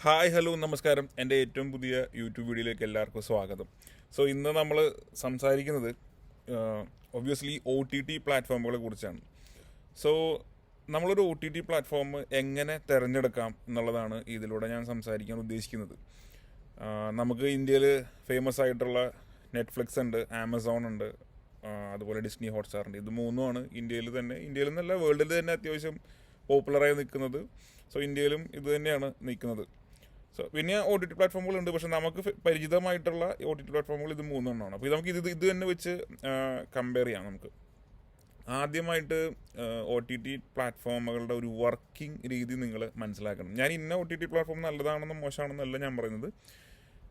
Hi hello നമസ്കാരം. എൻ്റെ ഏറ്റവും പുതിയ യൂട്യൂബ് വീഡിയോയിലേക്ക് എല്ലാവർക്കും സ്വാഗതം. സോ ഇന്ന് നമ്മൾ സംസാരിക്കുന്നത് ഒബ്വിയസ്ലി OTT പ്ലാറ്റ്ഫോമുകളെ കുറിച്ചാണ്. സോ നമ്മളൊരു OTT പ്ലാറ്റ്ഫോം എങ്ങനെ തിരഞ്ഞെടുക്കാം എന്നുള്ളതാണ് ഇതിലൂടെ ഞാൻ സംസാരിക്കാൻ ഉദ്ദേശിക്കുന്നത്. നമുക്ക് ഇന്ത്യയിൽ ഫേമസ് ആയിട്ടുള്ള നെറ്റ്ഫ്ലിക്സ് ഉണ്ട്, ആമസോൺ ഉണ്ട്, അതുപോലെ ഡിസ്നി ഹോട്ട്സ്റ്റാർ ഉണ്ട്. ഇത് മൂന്നുമാണ് ഇന്ത്യയിൽ നിന്നല്ല വേൾഡിൽ തന്നെ അത്യാവശ്യം പോപ്പുലറായി നിൽക്കുന്നത്. സോ ഇന്ത്യയിലും ഇത് തന്നെയാണ് നിൽക്കുന്നത്. സോ പിന്നെ OTT പ്ലാറ്റ്ഫോമുകളുണ്ട്, പക്ഷെ നമുക്ക് പരിചിതമായിട്ടുള്ള OTT പ്ലാറ്റ്ഫോമുകൾ ഇത് മൂന്നെണ്ണമാണ്. അപ്പോൾ നമുക്ക് ഇത് തന്നെ വെച്ച് കമ്പയർ ചെയ്യാം. നമുക്ക് ആദ്യമായിട്ട് OTT പ്ലാറ്റ്ഫോമുകളുടെ ഒരു വർക്കിംഗ് രീതി നിങ്ങൾ മനസ്സിലാക്കണം. ഞാൻ OTT പ്ലാറ്റ്ഫോം നല്ലതാണെന്നും മോശമാണെന്നല്ല ഞാൻ പറയുന്നത്.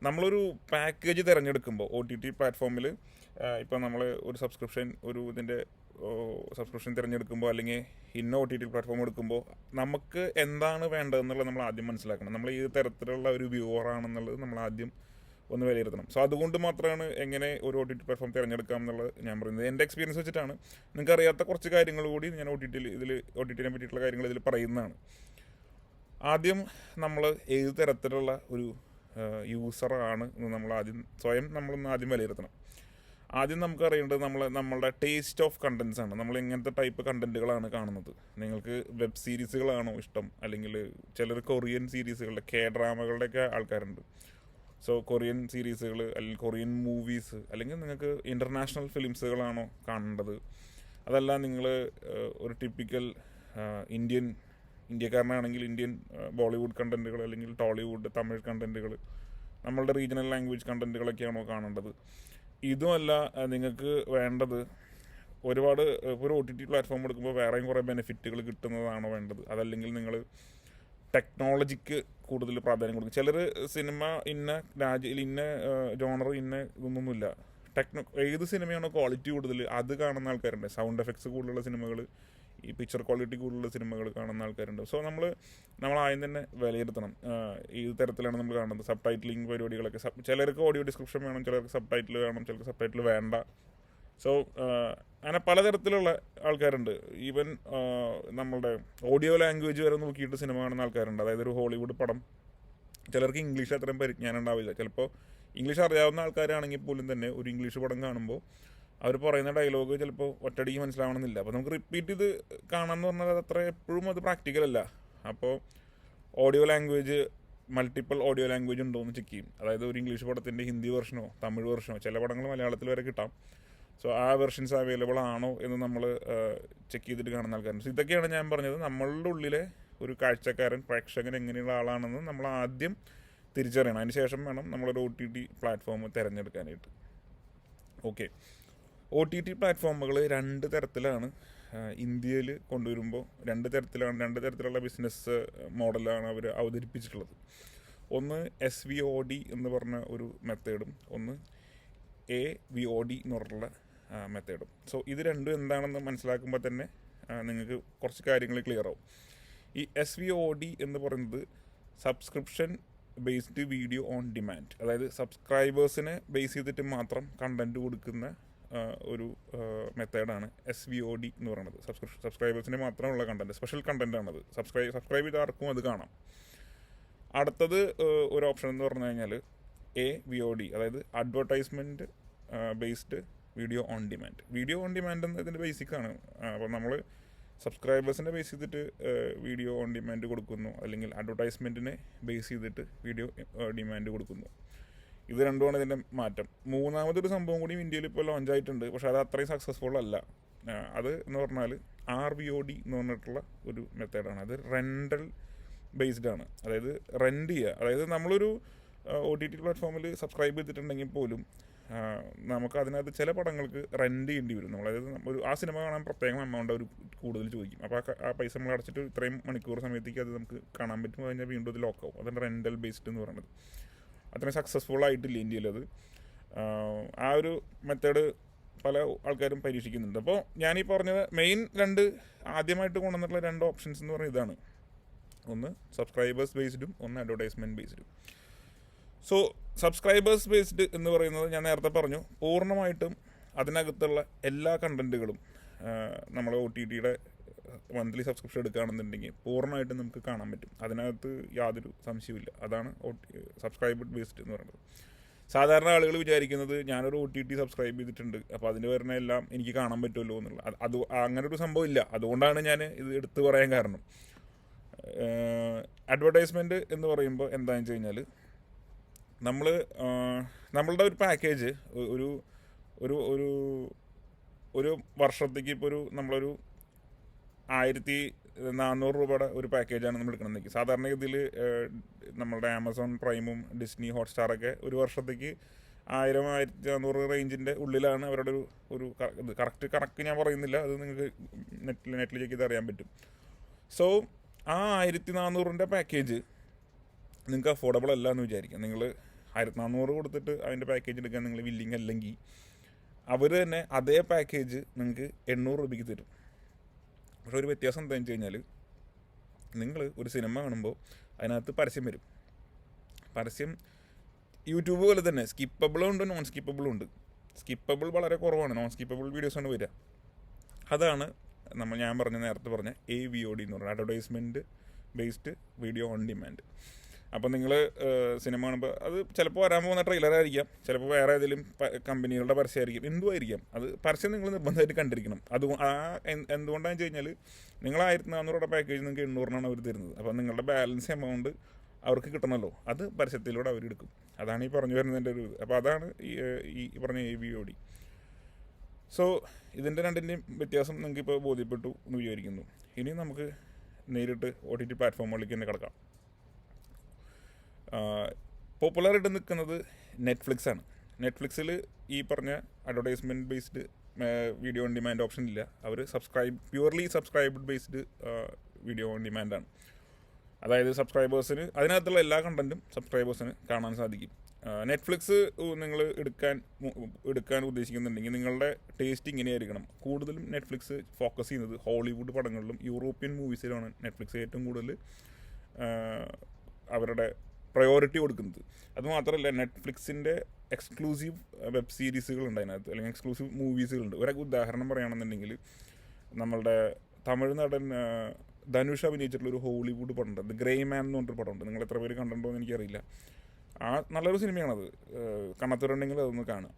നമ്മളൊരു പാക്കേജ് തിരഞ്ഞെടുക്കുമ്പോൾ OTT പ്ലാറ്റ്ഫോമിൽ ഇപ്പോൾ നമ്മൾ ഒരു ഇതിൻ്റെ സബ്സ്ക്രിപ്ഷൻ തിരഞ്ഞെടുക്കുമ്പോൾ അല്ലെങ്കിൽ OTT പ്ലാറ്റ്ഫോം എടുക്കുമ്പോൾ നമുക്ക് എന്താണ് വേണ്ടതെന്നുള്ളത് നമ്മൾ ആദ്യം മനസ്സിലാക്കണം. നമ്മൾ ഈ തരത്തിലുള്ള ഒരു വ്യൂവർ ആണെന്നുള്ളത് നമ്മൾ ആദ്യം ഒന്ന് വിലയിരുത്തണം. സോ അതുകൊണ്ട് മാത്രമാണ് എങ്ങനെ ഒരു OTT പ്ലാറ്റ്ഫോം തിരഞ്ഞെടുക്കാം എന്നുള്ളത് ഞാൻ പറയുന്നത്. എൻ്റെ എക്സ്പീരിയൻസ് വെച്ചിട്ടാണ്. നിങ്ങൾക്ക് അറിയാത്ത കുറച്ച് കാര്യങ്ങൾ കൂടി ഞാൻ OTTനെ പറ്റിയിട്ടുള്ള കാര്യങ്ങൾ ഇതിൽ പറയുന്നതാണ്. ആദ്യം നമ്മൾ ഏത് തരത്തിലുള്ള ഒരു യൂസറാണ് നമ്മൾ നമ്മളൊന്ന് ആദ്യം വിലയിരുത്തണം. ആദ്യം നമുക്കറിയേണ്ടത് നമ്മളുടെ ടേസ്റ്റ് ഓഫ് കണ്ടൻസ് ആണ്. നമ്മൾ എങ്ങനത്തെ ടൈപ്പ് കണ്ടൻറ്റുകളാണ് കാണുന്നത്. നിങ്ങൾക്ക് വെബ് സീരീസുകളാണോ ഇഷ്ടം, അല്ലെങ്കിൽ ചിലർ കൊറിയൻ സീരീസുകളുടെ ഡ്രാമകളുടെയൊക്കെ ആൾക്കാരുണ്ട്. സോ കൊറിയൻ സീരീസുകൾ അല്ലെങ്കിൽ കൊറിയൻ മൂവീസ്, അല്ലെങ്കിൽ നിങ്ങൾക്ക് ഇൻ്റർനാഷണൽ ഫിലിംസുകളാണോ കാണേണ്ടത്. അതല്ല നിങ്ങൾ ഒരു ടിപ്പിക്കൽ ഇന്ത്യക്കാരനാണെങ്കിൽ ഇന്ത്യൻ ബോളിവുഡ് കണ്ടൻറ്റുകൾ, അല്ലെങ്കിൽ ടോളിവുഡ് തമിഴ് കണ്ടൻറ്റുകൾ, നമ്മളുടെ റീജിയണൽ ലാംഗ്വേജ് കണ്ടൻറ്റുകളൊക്കെയാണോ കാണേണ്ടത്. ഇതുമല്ല നിങ്ങൾക്ക് വേണ്ടത് ഒരുപാട് ഒരു OTT പ്ലാറ്റ്ഫോം എടുക്കുമ്പോൾ വേറെയും കുറേ ബെനിഫിറ്റുകൾ കിട്ടുന്നതാണോ വേണ്ടത്. അതല്ലെങ്കിൽ നിങ്ങൾ ടെക്നോളജിക്ക് കൂടുതൽ പ്രാധാന്യം കൊടുക്കും. ചിലർ സിനിമ ഇന്ന ജോണർ ഇതൊന്നുമില്ല. ഏത് സിനിമയാണോ ക്വാളിറ്റി കൂടുതൽ അത് കാണുന്ന ആൾക്കാരുണ്ട്. സൗണ്ട് എഫക്ട്സ് കൂടുതലുള്ള സിനിമകൾ, ഈ പിക്ചർ ക്വാളിറ്റി കൂടുതലുള്ള സിനിമകൾ കാണുന്ന ആൾക്കാരുണ്ട്. സോ നമ്മൾ ആദ്യം തന്നെ വിലയിരുത്തണം ഏത് തരത്തിലാണ് നമ്മൾ കാണുന്നത്. സബ് ടൈറ്റിലിംഗ് പരിപാടികളൊക്കെ, ചിലർക്ക് ഓഡിയോ ഡിസ്ക്രിപ്ഷൻ വേണം, ചിലർക്ക് സബ് ടൈറ്റിൽ വേണം, ചിലർക്ക് സബ് ടൈറ്റിൽ വേണ്ട. സോ അങ്ങനെ പലതരത്തിലുള്ള ആൾക്കാരുണ്ട്. ഈവൻ നമ്മളുടെ ഓഡിയോ ലാംഗ്വേജ് വരെ നോക്കിയിട്ട് സിനിമ കാണുന്ന ആൾക്കാരുണ്ട്. അതായത് ഒരു ഹോളിവുഡ് പടം ചിലർക്ക് ഇംഗ്ലീഷ് അത്രയും പരിജ്ഞാനം ഉണ്ടാവില്ല. ചിലപ്പോൾ ഇംഗ്ലീഷ് അറിയാവുന്ന ആൾക്കാരാണെങ്കിൽ പോലും തന്നെ ഒരു ഇംഗ്ലീഷ് പടം കാണുമ്പോൾ അവർ പറയുന്ന ഡയലോഗ് ചിലപ്പോൾ ഒറ്റയടിക്ക് മനസ്സിലാവണമെന്നില്ല. അപ്പോൾ നമുക്ക് റിപ്പീറ്റ് ചെയ്ത് കാണാമെന്ന് പറഞ്ഞാൽ അത് അത്ര എപ്പോഴും അത് പ്രാക്ടിക്കലല്ല. അപ്പോൾ മൾട്ടിപ്പിൾ ഓഡിയോ ലാംഗ്വേജ് ഉണ്ടോ എന്ന് ചെക്ക് ചെയ്യും. അതായത് ഒരു ഇംഗ്ലീഷ് പടത്തിൻ്റെ ഹിന്ദി വെർഷനോ തമിഴ് വെർഷനോ, ചില പടങ്ങൾ മലയാളത്തിൽ വരെ കിട്ടാം. സോ ആ വെർഷൻസ് അവൈലബിൾ ആണോ എന്ന് നമ്മൾ ചെക്ക് ചെയ്തിട്ട് കാണുന്ന ആൾക്കാരുണ്ട്. സോ ഇതൊക്കെയാണ് ഞാൻ പറഞ്ഞത്. നമ്മളുടെ ഉള്ളിലെ ഒരു കാഴ്ചക്കാരൻ, പ്രേക്ഷകൻ എങ്ങനെയുള്ള ആളാണെന്ന് നമ്മൾ ആദ്യം തിരിച്ചറിയണം. അതിന് ശേഷം വേണം നമ്മളൊരു OTT പ്ലാറ്റ്ഫോം തിരഞ്ഞെടുക്കാനായിട്ട്. ഓക്കെ, OTT പ്ലാറ്റ്ഫോമുകൾ രണ്ട് തരത്തിലാണ് ഇന്ത്യയിൽ കൊണ്ടുവരുമ്പോൾ. രണ്ട് തരത്തിലുള്ള ബിസിനസ് മോഡലാണ് അവർ അവതരിപ്പിച്ചിട്ടുള്ളത്. ഒന്ന് SVOD എന്ന് പറഞ്ഞ ഒരു മെത്തേഡും ഒന്ന് AVOD എന്ന് പറഞ്ഞിട്ടുള്ള മെത്തേഡും. സോ ഇത് രണ്ടും എന്താണെന്ന് മനസ്സിലാക്കുമ്പോൾ തന്നെ നിങ്ങൾക്ക് കുറച്ച് കാര്യങ്ങൾ ക്ലിയർ ആവും. ഈ SVOD എന്ന് പറയുന്നത് subscription based video on demand, അതായത് സബ്സ്ക്രൈബേഴ്സിനെ ബേസ് ചെയ്തിട്ട് മാത്രം കണ്ടൻറ്റ് കൊടുക്കുന്ന ഒരു മെത്തേഡാണ് SVOD എന്ന് പറയുന്നത്. സബ്സ്ക്രൈബേഴ്സിന് മാത്രമുള്ള കണ്ടൻറ്റ്, സ്പെഷ്യൽ കണ്ടൻറ്റാണത്. സബ്സ്ക്രൈബ് ചെയ്ത ആർക്കും അത് കാണാം. അടുത്തത് ഒരു ഓപ്ഷൻ എന്ന് പറഞ്ഞു കഴിഞ്ഞാൽ AVOD, അതായത് advertisement based video on demand എന്നതിൻ്റെ ബേസിക്കാണ്. അപ്പോൾ നമ്മൾ സബ്സ്ക്രൈബേഴ്സിനെ ബേസ് ചെയ്തിട്ട് വീഡിയോ ഓൺ ഡിമാൻഡ് കൊടുക്കുന്നു, അല്ലെങ്കിൽ അഡ്വർടൈസ്മെൻറ്റിനെ ബേസ് ചെയ്തിട്ട് വീഡിയോ ഡിമാൻഡ് കൊടുക്കുന്നു. ഇത് രണ്ടുമാണ് ഇതിൻ്റെ മാറ്റം. മൂന്നാമതൊരു സംഭവം കൂടി ഇന്ത്യയിൽ ഇപ്പോൾ ലോഞ്ച് ആയിട്ടുണ്ട്, പക്ഷേ അത് അത്രയും സക്സസ്ഫുൾ അല്ല. അത് എന്ന് പറഞ്ഞാൽ RVOD എന്ന് പറഞ്ഞിട്ടുള്ള ഒരു മെത്തേഡാണ്. അത് റെൻ്റൽ ബേസ്ഡ് ആണ്. അതായത് റെൻ്റ് ചെയ്യുക. അതായത് നമ്മളൊരു OTT പ്ലാറ്റ്ഫോമിൽ സബ്സ്ക്രൈബ് ചെയ്തിട്ടുണ്ടെങ്കിൽ പോലും നമുക്ക് അതിനകത്ത് ചില പടങ്ങൾക്ക് റെൻ്റ് ചെയ്യേണ്ടി വരും. അതായത് ആ സിനിമ കാണാൻ പ്രത്യേകം എമൗണ്ട് അവർ കൂടുതൽ ചോദിക്കും. അപ്പോൾ ആ പൈസ നമ്മൾ അടച്ചിട്ട് ഇത്രയും മണിക്കൂർ സമയത്തേക്ക് അത് നമുക്ക് കാണാൻ പറ്റും. കഴിഞ്ഞാൽ വീണ്ടും അത് ലോക്കാവും. അതാണ് റെൻ്റൽ ബേസ്ഡ് എന്ന് പറയുന്നത്. അത്രയും സക്സസ്ഫുൾ ആയിട്ടില്ല ഇന്ത്യയിലത്. ആ ഒരു മെത്തേഡ് പല ആൾക്കാരും പരീക്ഷിക്കുന്നുണ്ട്. അപ്പോൾ ഞാനീ പറഞ്ഞത് മെയിൻ ആദ്യമായിട്ട് കൊണ്ടുവന്നിട്ടുള്ള രണ്ട് ഓപ്ഷൻസ് എന്ന് പറഞ്ഞാൽ ഇതാണ്. ഒന്ന് സബ്സ്ക്രൈബേഴ്സ് ബേസ്ഡും ഒന്ന് അഡ്വർടൈസ്മെൻറ്റ് ബേസ്ഡും. സോ സബ്സ്ക്രൈബേഴ്സ് ബേസ്ഡ് എന്ന് പറയുന്നത് ഞാൻ നേരത്തെ പറഞ്ഞു, പൂർണ്ണമായിട്ടും അതിനകത്തുള്ള എല്ലാ കണ്ടൻറ്റുകളും നമ്മൾ OTTയുടെ മന്ത്ലി സബ്സ്ക്രിപ്ഷൻ എടുക്കുകയാണെന്നുണ്ടെങ്കിൽ പൂർണ്ണമായിട്ടും നമുക്ക് കാണാൻ പറ്റും. അതിനകത്ത് യാതൊരു സംശയവുമില്ല. അതാണ് സബ്സ്ക്രൈബ് ബേസ്ഡ് എന്ന് പറയുന്നത്. സാധാരണ ആളുകൾ വിചാരിക്കുന്നത് ഞാനൊരു OTT സബ്സ്ക്രൈബ് ചെയ്തിട്ടുണ്ട്, അപ്പോൾ അതിന് വരുന്ന എല്ലാം എനിക്ക് കാണാൻ പറ്റുമല്ലോ എന്നുള്ള അത് അങ്ങനൊരു സംഭവം ഇല്ല. അതുകൊണ്ടാണ് ഞാൻ ഇത് എടുത്തു പറയാൻ കാരണം. അഡ്വർടൈസ്മെൻറ്റ് എന്ന് പറയുമ്പോൾ എന്താണെന്ന് വെച്ച് കഴിഞ്ഞാൽ നമ്മളുടെ ഒരു പാക്കേജ് ഒരു ഒരു ഒരു ഒരു വർഷത്തേക്ക് ഇപ്പോൾ നമ്മളൊരു 1400 രൂപയുടെ ഒരു പാക്കേജാണ് നമ്മൾ എടുക്കണമെങ്കിൽ, സാധാരണ ഇതിൽ നമ്മളുടെ ആമസോൺ പ്രൈമും ഡിസ്നി ഹോട്ട്സ്റ്റാറൊക്കെ ഒരു വർഷത്തേക്ക് 1000-1400 റേഞ്ചിൻ്റെ ഉള്ളിലാണ് അവരുടെ ഒരു ഇത്. കറക്റ്റ് ഞാൻ പറയുന്നില്ല, അത് നിങ്ങൾക്ക് നെറ്റിലേക്ക് ഇത് അറിയാൻ പറ്റും. സോ ആ 1400 പാക്കേജ് നിങ്ങൾക്ക് അഫോർഡബിൾ അല്ല എന്ന് വിചാരിക്കാം. നിങ്ങൾ 1400 കൊടുത്തിട്ട് അതിൻ്റെ പാക്കേജ് എടുക്കാൻ നിങ്ങൾ വില്ലിങ് അല്ലെങ്കിൽ അവർ തന്നെ അതേ പാക്കേജ് നിങ്ങൾക്ക് 800 രൂപയ്ക്ക് തരും. പക്ഷെ ഒരു വ്യത്യാസം എന്താണെന്ന് വെച്ച് കഴിഞ്ഞാൽ നിങ്ങൾ ഒരു സിനിമ കാണുമ്പോൾ അതിനകത്ത് പരസ്യം വരും. പരസ്യം യൂട്യൂബ് പോലെ തന്നെ സ്കിപ്പബിളും ഉണ്ട്, നോൺ സ്കിപ്പബിളും ഉണ്ട്. സ്കിപ്പബിൾ വളരെ കുറവാണ്, നോൺ സ്കിപ്പബിൾ വീഡിയോസാണ് വരിക. അതാണ് ഞാൻ നേരത്തെ പറഞ്ഞ AVOD എന്ന് പറയുന്നത്, advertisement based video on demand. അപ്പോൾ നിങ്ങൾ സിനിമ കാണുമ്പോൾ അത് ചിലപ്പോൾ വരാൻ പോകുന്ന ട്രെയിലറായിരിക്കാം, ചിലപ്പോൾ വേറെ ഏതെങ്കിലും കമ്പനികളുടെ പരസ്യമായിരിക്കും, എന്തുമായിരിക്കാം. അത് പരസ്യം നിങ്ങൾ നിർബന്ധമായിട്ട് കണ്ടിരിക്കണം. എന്തുകൊണ്ടാണെന്ന് വെച്ച് കഴിഞ്ഞാൽ നിങ്ങൾ 1400 പാക്കേജ് നിങ്ങൾക്ക് 800 അവർ തരുന്നത്. അപ്പോൾ നിങ്ങളുടെ ബാലൻസ് എമൗണ്ട് അവർക്ക് കിട്ടണമല്ലോ, അത് പരസ്യത്തിലൂടെ അവരെടുക്കും. അതാണ് ഈ പറഞ്ഞു വരുന്നതിൻ്റെ ഒരു ഇത്. അപ്പോൾ അതാണ് ഈ പറഞ്ഞ AVOD. സോ ഇതിൻ്റെ രണ്ടിൻ്റെയും വ്യത്യാസം നിങ്ങൾക്ക് ഇപ്പോൾ ബോധ്യപ്പെട്ടു എന്ന് വിചാരിക്കുന്നു. ഇനി നമുക്ക് നേരിട്ട് OTT പ്ലാറ്റ്ഫോമുകളിലേക്ക് തന്നെ കിടക്കാം. പോപ്പുലറായിട്ട് നിൽക്കുന്നത് നെറ്റ്ഫ്ലിക്സാണ്. നെറ്റ്ഫ്ലിക്സിൽ ഈ പറഞ്ഞ advertisement based video on demand option ഇല്ല. അവർ purely subscribed based video on ഡിമാൻഡാണ്. അതായത് സബ്സ്ക്രൈബേഴ്സിന് അതിനകത്തുള്ള എല്ലാ കണ്ടൻറ്റും സബ്സ്ക്രൈബേഴ്സിന് കാണാൻ സാധിക്കും. നെറ്റ്ഫ്ലിക്സ് നിങ്ങൾ എടുക്കാൻ ഉദ്ദേശിക്കുന്നുണ്ടെങ്കിൽ നിങ്ങളുടെ ടേസ്റ്റ് ഇങ്ങനെയായിരിക്കണം. കൂടുതലും നെറ്റ്ഫ്ലിക്സ് ഫോക്കസ് ചെയ്യുന്നത് ഹോളിവുഡ് പടങ്ങളിലും യൂറോപ്യൻ മൂവീസിലുമാണ് നെറ്റ്ഫ്ലിക്സ് ഏറ്റവും കൂടുതൽ അവരുടെ പ്രയോറിറ്റി കൊടുക്കുന്നത്. അതുമാത്രമല്ല, നെറ്റ്ഫ്ലിക്സിൻ്റെ എക്സ്ക്ലൂസീവ് വെബ് സീരീസുകളുണ്ട് അതിനകത്ത്, അല്ലെങ്കിൽ എക്സ്ക്ലൂസീവ് മൂവീസുകളുണ്ട്. ഒരു ഉദാഹരണം പറയുകയാണെന്നുണ്ടെങ്കിൽ നമ്മളുടെ തമിഴ് നടൻ ധനുഷ് അഭിനയിച്ചിട്ടുള്ളൊരു ഹോളിവുഡ് പടമുണ്ട്, ദ ഗ്രേ മാൻ എന്ന് പറഞ്ഞൊരു പടമുണ്ട്. നിങ്ങൾ എത്ര പേര് കണ്ടിട്ടുണ്ടോ എന്ന് എനിക്കറിയില്ല. നല്ലൊരു സിനിമയാണത്, കാണാത്തവരുണ്ടെങ്കിൽ അതൊന്ന് കാണുക.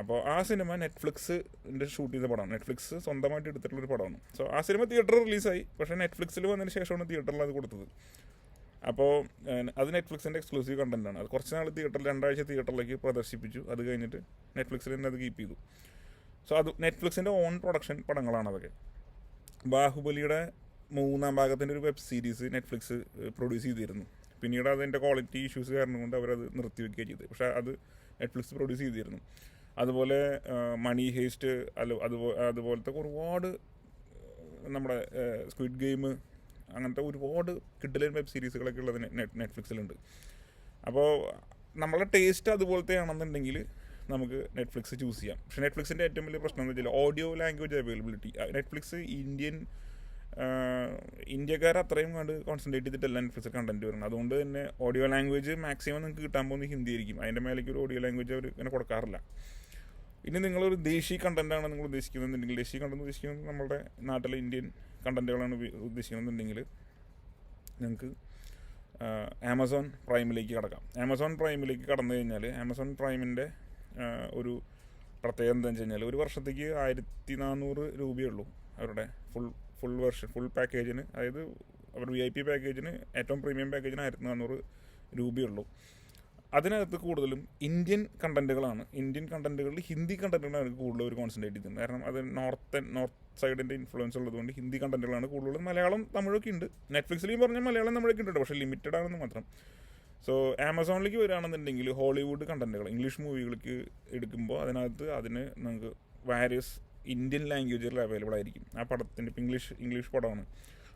അപ്പോൾ ആ സിനിമ നെറ്റ്ഫ്ലിക്സിൻ്റെ ഷൂട്ട് ചെയ്ത പടമാണ്, നെറ്റ്ഫ്ലിക്സ് സ്വന്തമായിട്ട് എടുത്തിട്ടുള്ളൊരു പടമാണ്. സോ ആ സിനിമ തിയേറ്ററിൽ റിലീസായി, പക്ഷേ നെറ്റ്ഫ്ലിക്സിൽ വന്നതിന് ശേഷമാണ് തിയേറ്ററിൽ അത് കൊടുത്തത്. അപ്പോൾ അത് നെറ്റ്ഫ്ലിക്സിൻ്റെ എക്സ്ക്ലൂസീവ് കണ്ടൻറ്റാണ്. അത് കുറച്ച് നാൾ തിയേറ്ററിൽ 2 ആഴ്ച തിയേറ്ററിലേക്ക് പ്രദർശിപ്പിച്ചു. അത് കഴിഞ്ഞിട്ട് നെറ്റ്ഫ്ലിക്സിൽ തന്നെ അത് കീപ്പ് ചെയ്തു. സോ അത് നെറ്റ്ഫ്ലിക്സിൻ്റെ ഓൺ പ്രൊഡക്ഷൻ പടങ്ങളാണ് അതൊക്കെ. ബാഹുബലിയുടെ 3ാം ഭാഗത്തിൻ്റെ ഒരു വെബ് സീരീസ് നെറ്റ്ഫ്ലിക്സ് പ്രൊഡ്യൂസ് ചെയ്തിരുന്നു. പിന്നീട് അതിൻ്റെ ക്വാളിറ്റി ഇഷ്യൂസ് കാരണം കൊണ്ട് അവരത് നിർത്തിവെക്കുകയും ചെയ്തു. പക്ഷേ അത് നെറ്റ്ഫ്ലിക്സ് പ്രൊഡ്യൂസ് ചെയ്തിരുന്നു. അതുപോലെ മണി ഹേസ്റ്റ് അതുപോലത്തെ ഒരുപാട് നമ്മുടെ സ്ക്വിഡ് ഗെയിം അങ്ങനത്തെ ഒരുപാട് കിഡിലൻ വെബ് സീരീസുകളൊക്കെ ഉള്ളത് നെറ്റ്ഫ്ലിക്സിലുണ്ട്. അപ്പോൾ നമ്മളെ ടേസ്റ്റ് അതുപോലത്തെ ആണെന്നുണ്ടെങ്കിൽ നമുക്ക് നെറ്റ്ഫ്ലിക്സ് ചൂസ് ചെയ്യാം. പക്ഷേ നെറ്റ്ഫ്ലിക്സിൻ്റെ ഏറ്റവും വലിയ പ്രശ്നം എന്ന് വെച്ചാൽ ഓഡിയോ ലാംഗ്വേജ് അവൈലബിലിറ്റി. നെറ്റ്ഫ്ലിക്സ് ഇന്ത്യക്കാർ അത്രയും കണ്ട് കോൺസെൻട്രേറ്റ് ചെയ്തിട്ടല്ല നെറ്റ്ഫ്ലിക്സ് കണ്ടന്റ് വരുന്നത്. അതുകൊണ്ട് തന്നെ ഓഡിയോ ലാംഗ്വേജ് മാക്സിമം നിങ്ങൾക്ക് കിട്ടാൻ പോകുന്നത് ഹിന്ദി ആയിരിക്കും. അതിൻ്റെ മേലേക്ക് ഒരു ഓഡിയോ ലാംഗ്വേജ് അവർ ഇങ്ങനെ കൊടുക്കാറില്ല. ഇനി നിങ്ങളൊരു ദേശീയ കണ്ടൻറ്റാണ് നിങ്ങൾ ഉദ്ദേശിക്കുന്നുണ്ടെങ്കിൽ, ദേശീയ കണ്ടന്റ് ഉദ്ദേശിക്കുന്നത് നമ്മുടെ നാട്ടിലെ ഇന്ത്യൻ കണ്ടൻറ്റുകളാണ് ഉദ്ദേശിക്കുന്നുണ്ടെങ്കിൽ നിങ്ങൾക്ക് ആമസോൺ പ്രൈമിലേക്ക് കടക്കാം. ആമസോൺ പ്രൈമിലേക്ക് കടന്നു കഴിഞ്ഞാൽ ആമസോൺ പ്രൈമിൻ്റെ ഒരു പ്രത്യേകത എന്താണെന്ന് വെച്ച് കഴിഞ്ഞാൽ ഒരു വർഷത്തേക്ക് 1400 രൂപയുള്ളൂ അവരുടെ ഫുൾ പാക്കേജിന്. അതായത് അവർ VIP പാക്കേജിന്, ഏറ്റവും പ്രീമിയം പാക്കേജിന് 1400 രൂപയുള്ളൂ. അതിനകത്ത് കൂടുതലും ഇന്ത്യൻ കണ്ടൻറ്റുകളാണ്. ഇന്ത്യൻ കണ്ടൻറ്റുകളിൽ ഹിന്ദി കണ്ടൻറ്റുകളാണ് കൂടുതൽ ഒരു കോൺസെൻട്രേറ്റ് ചെയ്യുന്നത്. കാരണം അത് നോർത്ത് സൈഡിൻ്റെ ഇൻഫ്ലുവൻസ് ഉള്ളതുകൊണ്ട് ഹിന്ദി കണ്ടൻറ്റുകളാണ് കൂടുതലും. മലയാളം തമിഴൊക്കെ ഉണ്ട്. നെറ്റ്ഫ്ലിക്സിലും പറഞ്ഞാൽ മലയാളം തമിഴൊക്കെ ഉണ്ട്, പക്ഷേ ലിമിറ്റഡ് ആണെന്ന് മാത്രം. സോ ആമസോണിലേക്ക് വരികയാണെന്നുണ്ടെങ്കിൽ ഹോളിവുഡ് കണ്ടൻറ്റുകൾ, ഇംഗ്ലീഷ് മൂവികൾക്ക് എടുക്കുമ്പോൾ അതിന് നമുക്ക് വാരിയസ് ഇന്ത്യൻ ലാംഗ്വേജുകൾ അവൈലബിൾ ആയിരിക്കും. ആ പടത്തിൻ്റെ ഇപ്പോൾ ഇംഗ്ലീഷ് പടമാണ്,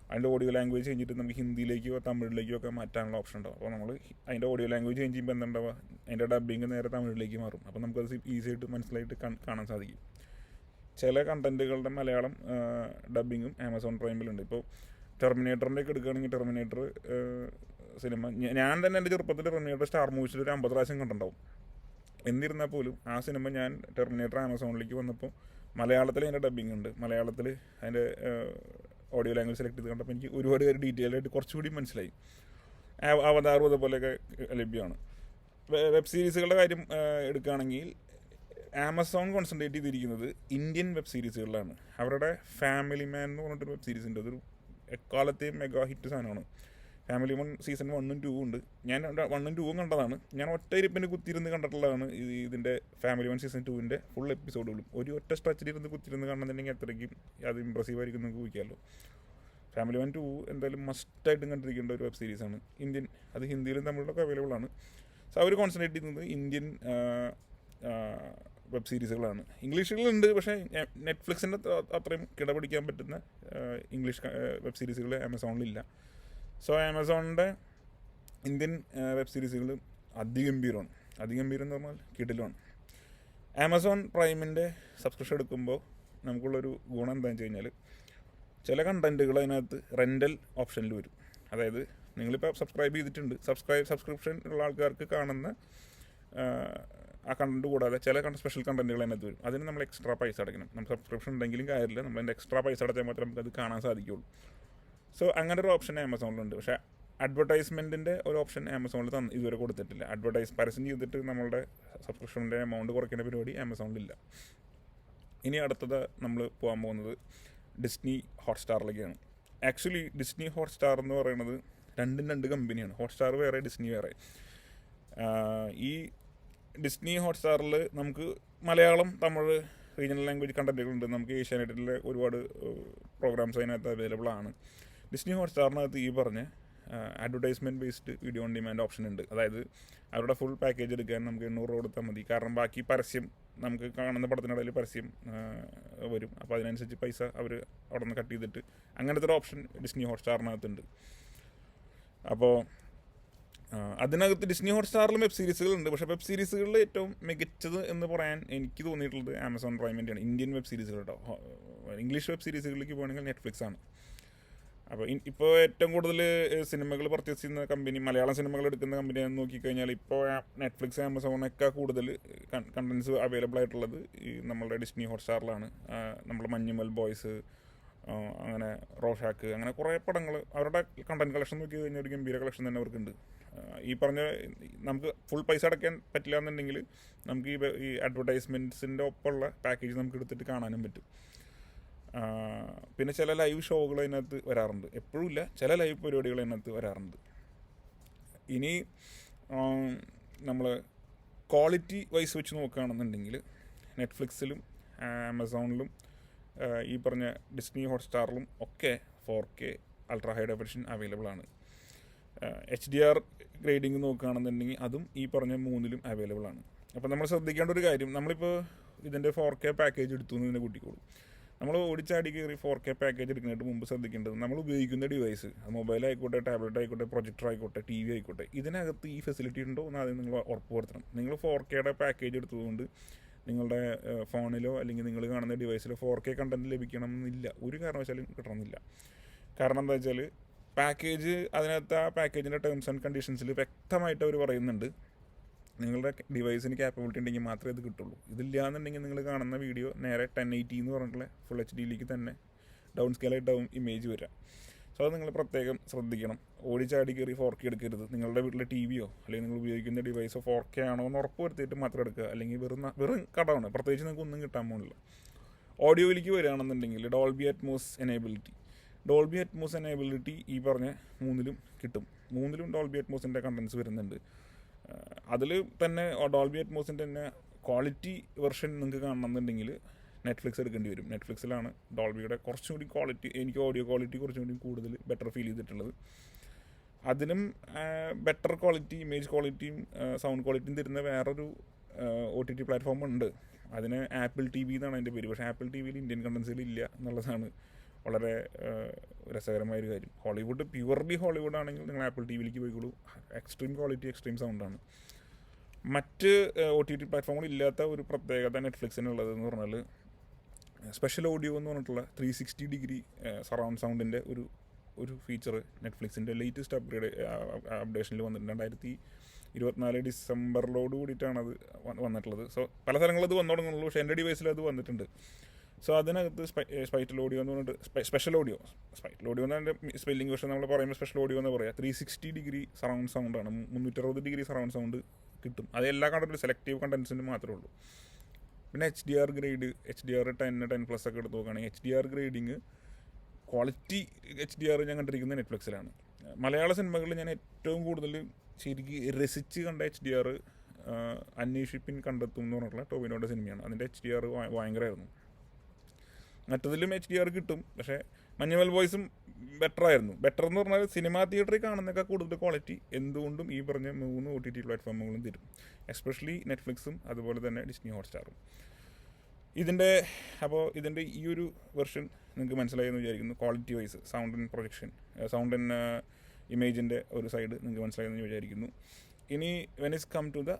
അതിൻ്റെ ഓഡിയോ ലാംഗ്വേജ് കഴിഞ്ഞിട്ട് നമുക്ക് ഹിന്ദിയിലേക്കോ തമിഴിലേക്കോ ഒക്കെ മാറ്റാനുള്ള ഓപ്ഷൻ ഉണ്ടാവും. അപ്പോൾ നമ്മൾ അതിൻ്റെ ഓഡിയോ ലാംഗ്വേജ് ചേഞ്ച് ചെയ്യുമ്പോൾ എന്തുണ്ടാവുക, അതിൻ്റെ ഡബ്ബിങ് നേരെ തമിഴിലേക്ക് മാറും. അപ്പോൾ നമുക്കത് ഈസി ആയിട്ട് മനസ്സിലായിട്ട് കാണാൻ സാധിക്കും. ചില കണ്ടൻറ്റുകളുടെ മലയാളം ഡബ്ബിങ്ങും ആമസോൺ പ്രൈമിലുണ്ട്. ഇപ്പോൾ ടെർമിനേറ്ററിൻ്റെ ഒക്കെ എടുക്കുകയാണെങ്കിൽ ടെർമിനേറ്റർ സിനിമ ഞാൻ തന്നെ എൻ്റെ ചെറുപ്പത്തിൽ ടെർമിനേറ്റർ സ്റ്റാർ മൂവീസിൽ ഒരു 50 പ്രാവശ്യം കണ്ടിട്ടുണ്ടാവും. എന്നിരുന്നാൽ പോലും ആ സിനിമ ഞാൻ ടെർമിനേറ്റർ ആമസോണിലേക്ക് വന്നപ്പോൾ മലയാളത്തിൽ അതിൻ്റെ ഡബ്ബിങ് ഉണ്ട്, മലയാളത്തിൽ അതിൻ്റെ ഓഡിയോ ലാംഗ്വേജ് സെലക്ട് ചെയ്ത് കണ്ടപ്പോൾ എനിക്ക് ഒരുപാട് പേര് ഡീറ്റെയിൽ ആയിട്ട് കുറച്ചുകൂടി മനസ്സിലായി. അവതാറും അതുപോലെയൊക്കെ ലഭ്യമാണ്. വെബ് സീരീസുകളുടെ കാര്യം എടുക്കുകയാണെങ്കിൽ ആമസോൺ കോൺസെൻട്രേറ്റ് ചെയ്തിരിക്കുന്നത് ഇന്ത്യൻ വെബ് സീരീസുകളിലാണ്. അവരുടെ ഫാമിലി മാൻ എന്ന് പറഞ്ഞിട്ടൊരു വെബ് സീരീസ് ഉണ്ട്. അതൊരു എക്കാലത്തെയും മെഗാ ഹിറ്റ് സാധനമാണ്. ഫാമിലി മാൻ സീസൺ 1ഉം 2ഉം ഉണ്ട്. ഞാൻ 1ഉം 2ഉം കണ്ടതാണ്. ഞാൻ ഒറ്റ ഇരിപ്പിന് കുത്തിയിരുന്ന് കണ്ടിട്ടുള്ളതാണ് ഇതിൻ്റെ ഫാമിലി മാൻ സീസൺ 2ൻ്റെ ഫുൾ എപ്പിസോഡുകളും. ഒരു ഒറ്റ സ്ട്രെച്ചിലിരുന്ന് കുത്തിയിരുന്ന് കാണുന്നുണ്ടെങ്കിൽ അത്രയ്ക്കും അത് ഇമ്പ്രസീവ് ആയിരിക്കും നിങ്ങൾക്ക് ഊഹിക്കാമല്ലോ. ഫാമിലി മാൻ 2 എന്തായാലും മസ്റ്റായിട്ടും കണ്ടിരിക്കേണ്ട ഒരു വെബ് സീരീസാണ്. ഇന്ത്യൻ, അത് ഹിന്ദിയിലും തമിഴിലൊക്കെ അവൈലബിൾ ആണ്. സോ അവർ കോൺസെൻട്രേറ്റ് ചെയ്യുന്നത് ഇന്ത്യൻ വെബ് സീരീസുകളാണ്. ഇംഗ്ലീഷുകളുണ്ട്, പക്ഷേ നെറ്റ്ഫ്ലിക്സിൻ്റെ അത്രയും കിടപിടിക്കാൻ പറ്റുന്ന ഇംഗ്ലീഷ് വെബ് സീരീസുകൾ ആമസോണിലില്ല. സോ ആമസോണിൻ്റെ ഇന്ത്യൻ വെബ് സീരീസുകൾ അതിഗംഭീരമാണ്. അതിഗംഭീരം എന്ന് പറഞ്ഞാൽ കിടിലമാണ്. ആമസോൺ പ്രൈമിൻ്റെ സബ്സ്ക്രിപ്ഷൻ എടുക്കുമ്പോൾ നമുക്കുള്ളൊരു ഗുണം എന്താണെന്ന് വെച്ച് കഴിഞ്ഞാൽ ചില കണ്ടൻറ്റുകൾ അതിനകത്ത് റെൻ്റൽ ഓപ്ഷനിൽ വരും. അതായത് നിങ്ങളിപ്പോൾ സബ്സ്ക്രൈബ് ചെയ്തിട്ടുണ്ട്, സബ്സ്ക്രിപ്ഷൻ ഉള്ള ആൾക്കാർക്ക് കാണുന്ന ആ കണ്ടൻറ്റ് കൂടാതെ ചില സ്പെഷ്യൽ കണ്ടൻറ്റുകൾ അതിനകത്ത് വരും. അതിന് നമ്മൾ എക്സ്ട്രാ പൈസ അടയ്ക്കണം. നമുക്ക് സബ്സ്ക്രിപ്ഷൻ ഉണ്ടെങ്കിലും കാര്യമില്ല, നമ്മളതിൻ്റെ എക്സ്ട്രാ പൈസ അടച്ചാൽ മാത്രമേ നമുക്കത് കാണാൻ സാധിക്കുകയുള്ളൂ. സോ അങ്ങനെ ഒരു ഓപ്ഷൻ ആമസോണിലുണ്ട്. പക്ഷേ അഡ്വർടൈസ്മെൻറ്റിൻ്റെ ഒരു ഓപ്ഷൻ ആമസോണിൽ ഇതുവരെ കൊടുത്തിട്ടില്ല. പരസ്യം ചെയ്തിട്ട് നമ്മളുടെ സബ്സ്ക്രിപ്ഷൻ്റെ എമൗണ്ട് കുറയ്ക്കുന്ന പരിപാടി ആമസോണിലില്ല. ഇനി അടുത്തത് നമ്മൾ പോകാൻ പോകുന്നത് ഡിസ്നി ഹോട്ട്സ്റ്റാറിലേക്കാണ്. ആക്ച്വലി ഡിസ്നി ഹോട്ട്സ്റ്റാർ എന്ന് പറയുന്നത് രണ്ടും രണ്ട് കമ്പനിയാണ്. ഹോട്ട്സ്റ്റാർ വേറെ, ഡിസ്നി വേറെ. ഈ ഡിസ്നി ഹോട്ട്സ്റ്റാറിൽ നമുക്ക് മലയാളം, തമിഴ്, റീജിയണൽ ലാംഗ്വേജ് കണ്ടൻറ്റുകളുണ്ട്. നമുക്ക് ഏഷ്യാനെറ്റിലെ ഒരുപാട് പ്രോഗ്രാംസ് അതിനകത്ത് അവൈലബിൾ ആണ്. ഡിസ്നി ഹോട്ട്സ്റ്റാറിനകത്ത് ഈ പറഞ്ഞ advertisement based video on demand option ഉണ്ട്. അതായത് അവരുടെ ഫുൾ പാക്കേജ് എടുക്കാൻ നമുക്ക് 800 രൂപ കൊടുത്താൽ മതി. കാരണം ബാക്കി പരസ്യം, നമുക്ക് കാണുന്ന പടത്തിനിടയിൽ പരസ്യം വരും. അപ്പോൾ അതിനനുസരിച്ച് പൈസ അവർ അവിടെ നിന്ന് കട്ട് ചെയ്തിട്ട് അങ്ങനത്തെ ഒരു ഓപ്ഷൻ ഡിസ്നി ഹോട്ട്സ്റ്റാറിനകത്തുണ്ട്. അപ്പോൾ അതിനകത്ത് ഡിസ്നി ഹോട്ട്സ്റ്റാറിലും വെബ് സീരീസുകളുണ്ട്. പക്ഷേ വെബ് സീരീസുകളിൽ ഏറ്റവും മികച്ചത് എന്ന് പറയാൻ എനിക്ക് തോന്നിയിട്ടുള്ളത് ആമസോൺ പ്രൈമിൻ്റെയാണ്. ഇന്ത്യൻ വെബ് സീരീസുകൾ കേട്ടോ. ഇംഗ്ലീഷ് വെബ് സീരീസുകളിലേക്ക് പോകണമെങ്കിൽ നെറ്റ്ഫ്ലിക്സ് ആണ്. അപ്പോൾ ഇപ്പോൾ ഏറ്റവും കൂടുതൽ സിനിമകൾ പർച്ചേസ് ചെയ്യുന്ന കമ്പനി, മലയാളം സിനിമകൾ എടുക്കുന്ന കമ്പനിയാണെന്ന് നോക്കിക്കഴിഞ്ഞാൽ ഇപ്പോൾ നെറ്റ്ഫ്ലിക്സ്, ആമസോണൊക്കെ കൂടുതൽ കണ്ടൻസ് അവൈലബിൾ ആയിട്ടുള്ളത് ഈ നമ്മളുടെ ഡിസ്നി ഹോട്ട്സ്റ്റാറിലാണ്. നമ്മുടെ മഞ്ഞുമൽ ബോയ്സ്, അങ്ങനെ റോഷാക്ക്, അങ്ങനെ കുറേ പടങ്ങൾ അവരുടെ കണ്ടൻറ് കളക്ഷൻ നോക്കി കഴിഞ്ഞാൽ ഒരു ഗംഭീര കളക്ഷൻ തന്നെ അവർക്കുണ്ട്. ഈ പറഞ്ഞ നമുക്ക് ഫുൾ പൈസ അടയ്ക്കാൻ പറ്റില്ല എന്നുണ്ടെങ്കിൽ നമുക്ക് ഈ അഡ്വർടൈസ്മെൻറ്റ്സിൻ്റെ ഒപ്പമുള്ള പാക്കേജ് നമുക്ക് എടുത്തിട്ട് കാണാനും പറ്റും. പിന്നെ ചില ലൈവ് ഷോകൾ അതിനകത്ത് വരാറുണ്ട്. എപ്പോഴും ഇല്ല, ചില ലൈവ് പരിപാടികൾ അതിനകത്ത് വരാറുണ്ട്. ഇനി നമ്മൾ ക്വാളിറ്റി വൈസ് വെച്ച് നോക്കുകയാണെന്നുണ്ടെങ്കിൽ നെറ്റ്ഫ്ലിക്സിലും ആമസോണിലും ഈ പറഞ്ഞ ഡിസ്നി ഹോട്ട്സ്റ്റാറിലും ഒക്കെ 4K ultra high definition available ആണ്. HDR ഗ്രേഡിങ് നോക്കുകയാണെന്നുണ്ടെങ്കിൽ അതും ഈ പറഞ്ഞ 3ലും അവൈലബിൾ ആണ്. അപ്പോൾ നമ്മൾ ശ്രദ്ധിക്കേണ്ട ഒരു കാര്യം, നമ്മളിപ്പോൾ ഇതിൻ്റെ 4K പാക്കേജ് എടുത്തു എന്ന് തന്നെ കൂട്ടിക്കോളും. നമ്മൾ ഓടിച്ചാടി കയറി 4K പാക്കേജ് എടുക്കുന്നതിന് മുമ്പ് ശ്രദ്ധിക്കേണ്ടത് നമ്മൾ ഉപയോഗിക്കുന്ന ഡിവൈസ്, മൊബൈലായിക്കോട്ടെ, ടാബ്ലറ്റ് ആയിക്കോട്ടെ, പ്രൊജക്ടർ ആയിക്കോട്ടെ, TV ആയിക്കോട്ടെ, ഇതിനകത്ത് ഈ ഫെസിലിറ്റി ഉണ്ടോ എന്ന് ആദ്യം നിങ്ങൾ ഉറപ്പ് വരുത്തണം. നിങ്ങൾ 4Kയുടെ പാക്കേജ് എടുത്തതുകൊണ്ട് നിങ്ങളുടെ ഫോണിലോ അല്ലെങ്കിൽ നിങ്ങൾ കാണുന്ന ഡിവൈസിലോ 4K കണ്ടൻറ്റ് ലഭിക്കണം എന്നില്ല, ഒരു കാരണവശാലും കിട്ടണമെന്നില്ല. കാരണം എന്താ വെച്ചാൽ പാക്കേജ്, അതിനകത്ത് ആ പാക്കേജിൻ്റെ ടേംസ് ആൻഡ് കണ്ടീഷൻസിൽ വ്യക്തമായിട്ട് അവർ പറയുന്നുണ്ട് നിങ്ങളുടെ ഡിവൈസിന് ക്യാപ്പബിലിറ്റി ഉണ്ടെങ്കിൽ മാത്രമേ ഇത് കിട്ടുള്ളൂ. ഇതില്ല എന്നുണ്ടെങ്കിൽ നിങ്ങൾ കാണുന്ന വീഡിയോ നേരെ 1080 എന്ന് പറഞ്ഞിട്ടുള്ള ഫുൾ HDയിലേക്ക് തന്നെ ഡൗൺ സ്കെയിലായിട്ടാവും ഇമേജ് വരിക. സോ അത് നിങ്ങൾ പ്രത്യേകം ശ്രദ്ധിക്കണം. ഓടിച്ചാടി കയറി 4K എടുക്കരുത്. നിങ്ങളുടെ വീട്ടിലെ TVയോ അല്ലെങ്കിൽ നിങ്ങൾ ഉപയോഗിക്കുന്ന ഡിവൈസോ 4K ആണോ എന്ന് ഉറപ്പ് വരുത്തിയിട്ട് മാത്രം എടുക്കുക. അല്ലെങ്കിൽ വെറും കടമാണ്, പ്രത്യേകിച്ച് നിങ്ങൾക്ക് ഒന്നും കിട്ടാൻ പോകുന്നില്ല. ഓഡിയോയിലേക്ക് വരികയാണെന്നുണ്ടെങ്കിൽ ഡോൾബി അറ്റ്മോസ് എനേബിലിറ്റി ഈ പറഞ്ഞ 3ലും കിട്ടും. 3ലും ഡോൾബി അറ്റ്മോസിൻ്റെ കണ്ടൻസ് വരുന്നുണ്ട്. അതിൽ തന്നെ ഡോൾബി അറ്റ്മോസിൻ്റെ തന്നെ ക്വാളിറ്റി വെർഷൻ നിങ്ങൾക്ക് കാണണമെന്നുണ്ടെങ്കിൽ നെറ്റ്ഫ്ലിക്സ് എടുക്കേണ്ടി വരും. നെറ്റ്ഫ്ലിക്സിലാണ് ഡോൾബിയുടെ കുറച്ചും കൂടി ക്വാളിറ്റി, എനിക്ക് ഓഡിയോ ക്വാളിറ്റി കുറച്ചും കൂടി കൂടുതൽ ബെറ്റർ ഫീൽ ചെയ്തിട്ടുള്ളത്. അതിനും ബെറ്റർ ക്വാളിറ്റി, ഇമേജ് ക്വാളിറ്റിയും സൗണ്ട് ക്വാളിറ്റിയും തരുന്ന വേറൊരു OTT പ്ലാറ്റ്ഫോം ഉണ്ട്. അതിന് ആപ്പിൾ TV എന്നാണ് അതിൻ്റെ പേര്. പക്ഷേ ആപ്പിൾ TVയിൽ ഇന്ത്യൻ കണ്ടൻസുകൾ ഇല്ല എന്നുള്ളതാണ് വളരെ രസകരമായൊരു കാര്യം. പ്യുവർലി ഹോളിവുഡ് ആണെങ്കിൽ നിങ്ങൾ ആപ്പിൾ TVയിലേക്ക് പോയിക്കോളൂ. എക്സ്ട്രീം ക്വാളിറ്റി, എക്സ്ട്രീം സൗണ്ടാണ്. മറ്റ് OTT പ്ലാറ്റ്ഫോമുകൾ ഇല്ലാത്ത ഒരു പ്രത്യേകത നെറ്റ്ഫ്ലിക്സിനുള്ളതെന്ന് പറഞ്ഞാൽ സ്പെഷ്യൽ ഓഡിയോ എന്ന് പറഞ്ഞിട്ടുള്ള 360 ഡിഗ്രി സറൗണ്ട് സൗണ്ടിൻ്റെ ഒരു ഫീച്ചർ നെറ്റ്ഫ്ലിക്സിൻ്റെ ലേറ്റസ്റ്റ് അപ്ഡേഷനിൽ വന്നിട്ടുണ്ട്. 2024 ഡിസംബറിലോട് കൂടിയിട്ടാണ് അത് വന്നിട്ടുള്ളത്. സോ പല സ്ഥലങ്ങളിൽ അത് വന്നു തുടങ്ങുന്നുള്ളൂ, പക്ഷേ എൻ്റെ ഡിവൈസിൽ അത് വന്നിട്ടുണ്ട്. സോ അതിനകത്ത് സ്പൈറ്റൽ ഓഡിയോ എന്ന് പറഞ്ഞിട്ട് സ്പെഷ്യൽ ഓഡിയോ എന്നതിൻ്റെ സ്പെല്ലിംഗ് പക്ഷേ നമ്മൾ പറയുമ്പോൾ സ്പെഷ്യൽ ഓഡിയോ എന്ന് പറയാം. 360 ഡിഗ്രി സറൗണ്ട് സൗണ്ടാണ്, 360 ഡിഗ്രി സറൗണ്ട് സൗണ്ട് കിട്ടും. അത് എല്ലാ കണ്ടന്റിലും സെലക്റ്റീവ് കണ്ടന്റ്സിന് മാത്രമേ ഉള്ളൂ. പിന്നെ HDR ഗ്രേഡ്, HDR 10+ ഒക്കെ എടുത്ത് നോക്കുകയാണെങ്കിൽ HDR ഗ്രേഡിങ് ക്വാളിറ്റി HDR ഞാൻ കണ്ടിരിക്കുന്നത് നെറ്റ്ഫ്ലിക്സിലാണ്. മലയാള സിനിമകളിൽ ഞാൻ ഏറ്റവും കൂടുതൽ ശരിക്കും രസിച്ച് കണ്ട HDR അന്വേഷിപ്പിൻ കണ്ടെത്തും എന്ന് പറഞ്ഞിട്ടുള്ള ടോവിനോയുടെ സിനിമയാണ്. അതിൻ്റെ HDR ഭയങ്കരമായിരുന്നു. മറ്റതിലും HDR കിട്ടും, പക്ഷേ മഞ്ഞുമൽ ബോയ്സും ബെറ്റർ എന്ന് പറഞ്ഞാൽ സിനിമാ തിയേറ്ററിൽ കാണുന്നതൊക്കെ കൂടുതൽ ക്വാളിറ്റി എന്തുകൊണ്ടും ഈ പറഞ്ഞ 3 OTT പ്ലാറ്റ്ഫോമുകളും തരും. എസ്പെഷ്യലി നെറ്റ്ഫ്ലിക്സും അതുപോലെ തന്നെ ഡിസ്നി ഹോട്ട്സ്റ്റാറും. ഇതിൻ്റെ ഈ ഒരു വെർഷൻ നിങ്ങൾക്ക് മനസ്സിലായി എന്ന് വിചാരിക്കുന്നു. Quality wise sound and projection, sound and ഇമേജിൻ്റെ ഒരു സൈഡ് നിങ്ങൾക്ക് മനസ്സിലായെന്ന് വിചാരിക്കുന്നു. ഇനി when is come to the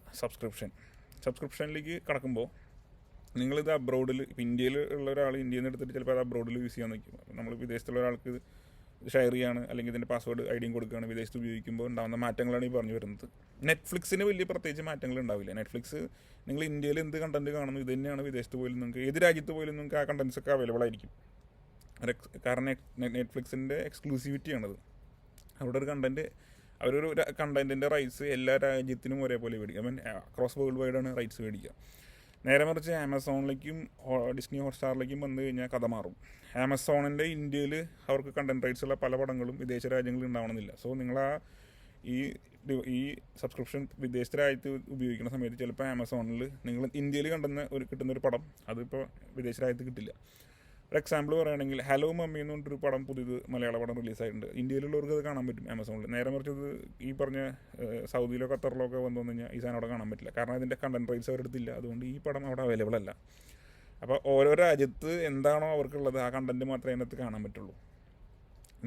സബ്സ്ക്രിപ്ഷനിലേക്ക് കടക്കുമ്പോൾ നിങ്ങളിത് അബ്രോഡിൽ, ഇപ്പോൾ ഇന്ത്യയിൽ ഉള്ള ഒരാൾ ഇന്ത്യയിൽ നിന്ന് എടുത്തിട്ട് ചിലപ്പോൾ അത് അബ്രോഡിൽ യൂസ് ചെയ്യാൻ നിൽക്കും. നമ്മൾ വിദേശത്തുള്ള ഒരാൾക്ക് ഷെയർ ചെയ്യാണ്, അല്ലെങ്കിൽ ഇതിൻ്റെ പാസ്വേഡ് ഐഡിയും കൊടുക്കുകയാണ്, വിദേശത്ത് ഉപയോഗിക്കുമ്പോൾ ഉണ്ടാകുന്ന മാറ്റങ്ങളാണ് ഈ പറഞ്ഞു വരുന്നത്. നെറ്റ്ഫ്ലിക്സിന് വലിയ പ്രത്യേകിച്ച് മാറ്റങ്ങൾ ഉണ്ടാവില്ല. നെറ്റ്ഫ്ലിക്സ് നിങ്ങൾ ഇന്ത്യയിൽ എന്ത് കണ്ടൻറ്റ് കാണുന്നു ഇത് തന്നെയാണ് വിദേശത്ത് പോലും നിങ്ങൾക്ക്, ഏത് രാജ്യത്ത് പോലും നിങ്ങൾക്ക് ആ കണ്ടൻറ്റ്സ് ഒക്കെ അവൈലബിൾ ആയിരിക്കും. കാരണം നെറ്റ്ഫ്ലിക്സിൻ്റെ എക്സ്ക്ലൂസിവിറ്റിയാണത്. അവിടെ ഒരു അവരൊരു കണ്ടൻറ്റിൻ്റെ റൈറ്റ്സ് എല്ലാ രാജ്യത്തിനും ഒരേപോലെ മേടിക്കുക. അക്രോസ് വേൾഡ് വൈഡാണ് റൈറ്റ്സ് മേടിക്കുക. നേരെ മറിച്ച് ആമസോണിലേക്കും ഡിസ്നി ഹോട്ട്സ്റ്റാറിലേക്കും വന്നു കഴിഞ്ഞാൽ കഥ മാറും. ആമസോണിൻ്റെ ഇന്ത്യയിൽ അവർക്ക് കണ്ടൻറ് റൈറ്റ്സ് ഉള്ള പല പടങ്ങളും വിദേശ രാജ്യങ്ങളിൽ ഉണ്ടാവണമെന്നില്ല. സോ നിങ്ങൾ ഈ സബ്സ്ക്രിപ്ഷൻ വിദേശ രാജ്യത്ത് ഉപയോഗിക്കുന്ന സമയത്ത് ചിലപ്പോൾ ആമസോണിൽ നിങ്ങൾ ഇന്ത്യയിൽ കിട്ടുന്നൊരു പടം അതിപ്പോൾ വിദേശ രാജ്യത്ത് കിട്ടില്ല. ഒരു എക്സാമ്പിൾ പറയുകയാണെങ്കിൽ ഹലോ മമ്മി എന്ന് പറഞ്ഞൊരു പടം പുതിയത് മലയാള പടം റിലീസായിട്ടുണ്ട്. ഇന്ത്യയിലുള്ളവർക്ക് അത് കാണാൻ പറ്റും ആമസോണിൽ. നേരെ മറിച്ചത് ഈ പറഞ്ഞ സൗദിയിലോ ഖത്തറിലോ ഒക്കെ വന്നു കഴിഞ്ഞാൽ ഈ സാധനം അവിടെ കാണാൻ പറ്റില്ല. കാരണം അതിൻ്റെ കണ്ടൻറ് റൈറ്റ്സ് അവരെടുത്തില്ല. അതുകൊണ്ട് ഈ പടം അവിടെ അവൈലബിൾ അല്ല. അപ്പോൾ ഓരോ രാജ്യത്ത് എന്താണോ അവർക്കുള്ളത് ആ കണ്ടൻറ്റ് മാത്രമേ അതിനകത്ത് കാണാൻ പറ്റുള്ളൂ.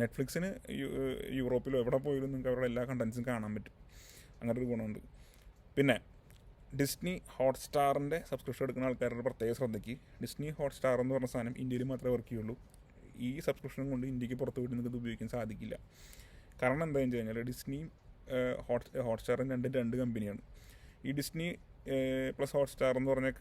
നെറ്റ്ഫ്ലിക്സിന് യൂറോപ്പിലോ എവിടെ പോയാലും നിങ്ങൾക്ക് അവരുടെ എല്ലാ കണ്ടൻസും കാണാൻ പറ്റും. അങ്ങനെ ഒരു ഗുണമുണ്ട്. പിന്നെ ഡിസ്നി ഹോട്ട്സ്റ്റാറിൻ്റെ സബ്സ്ക്രിപ്ഷൻ എടുക്കുന്ന ആൾക്കാരുടെ പ്രത്യേക ശ്രദ്ധയ്ക്ക്, ഡിസ്നി ഹോട്ട്സ്റ്റാർ എന്ന് പറഞ്ഞ സാധനം ഇന്ത്യയിൽ മാത്രമേ വർക്ക് ചെയ്യുള്ളൂ. ഈ സബ്സ്ക്രിപ്ഷൻ കൊണ്ട് ഇന്ത്യക്ക് പുറത്ത് പോയിട്ട് നിങ്ങൾക്ക് ഇത് ഉപയോഗിക്കാൻ സാധിക്കില്ല. കാരണം എന്താണെന്ന് വെച്ച് കഴിഞ്ഞാൽ ഡിസ്നി ഹോട്ട്സ്റ്റാറും രണ്ട് കമ്പനിയാണ്. ഈ ഡിസ്നി പ്ലസ് ഹോട്ട്സ്റ്റാർ എന്ന് പറഞ്ഞ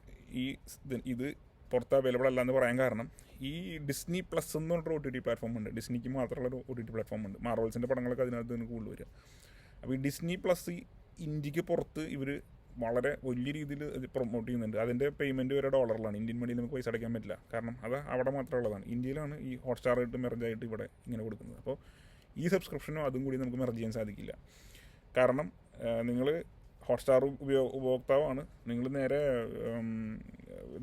ഇത് പുറത്ത് അവൈലബിൾ അല്ല എന്ന് പറയാൻ കാരണം, ഈ ഡിസ്നി പ്ലസ് എന്ന് പറഞ്ഞൊരു OTT പ്ലാറ്റ്ഫോം ഉണ്ട്. ഡിസ്നിക്ക് മാത്രമുള്ളൊരു OTT പ്ലാറ്റ്ഫോം ഉണ്ട്. മാർവൽസിൻ്റെ പടങ്ങളൊക്കെ അതിനകത്ത് നിന്ന് കൂടുതൽ വരിക. അപ്പോൾ ഈ ഡിസ്നി പ്ലസ് ഇന്ത്യക്ക് പുറത്ത് ഇവർ വളരെ വലിയ രീതിയിൽ പ്രൊമോട്ട് ചെയ്യുന്നുണ്ട്. അതിൻ്റെ പേയ്മെൻറ്റ് വരെ ഡോളറിലാണ്. ഇന്ത്യൻ മണിയിൽ നമുക്ക് പൈസ അടയ്ക്കാൻ പറ്റില്ല. കാരണം അത് അവിടെ മാത്രമുള്ളതാണ്. ഇന്ത്യയിലാണ് ഈ ഹോട്ട്സ്റ്റാറായിട്ട് മെർജായിട്ട് ഇവിടെ ഇങ്ങനെ കൊടുക്കുന്നത്. അപ്പോൾ ഈ സബ്സ്ക്രിപ്ഷനും അതും കൂടി നമുക്ക് മെർജ് ചെയ്യാൻ സാധിക്കില്ല. കാരണം നിങ്ങൾ ഹോട്ട്സ്റ്റാർ ഉപഭോക്താവാണ്, നിങ്ങൾ നേരെ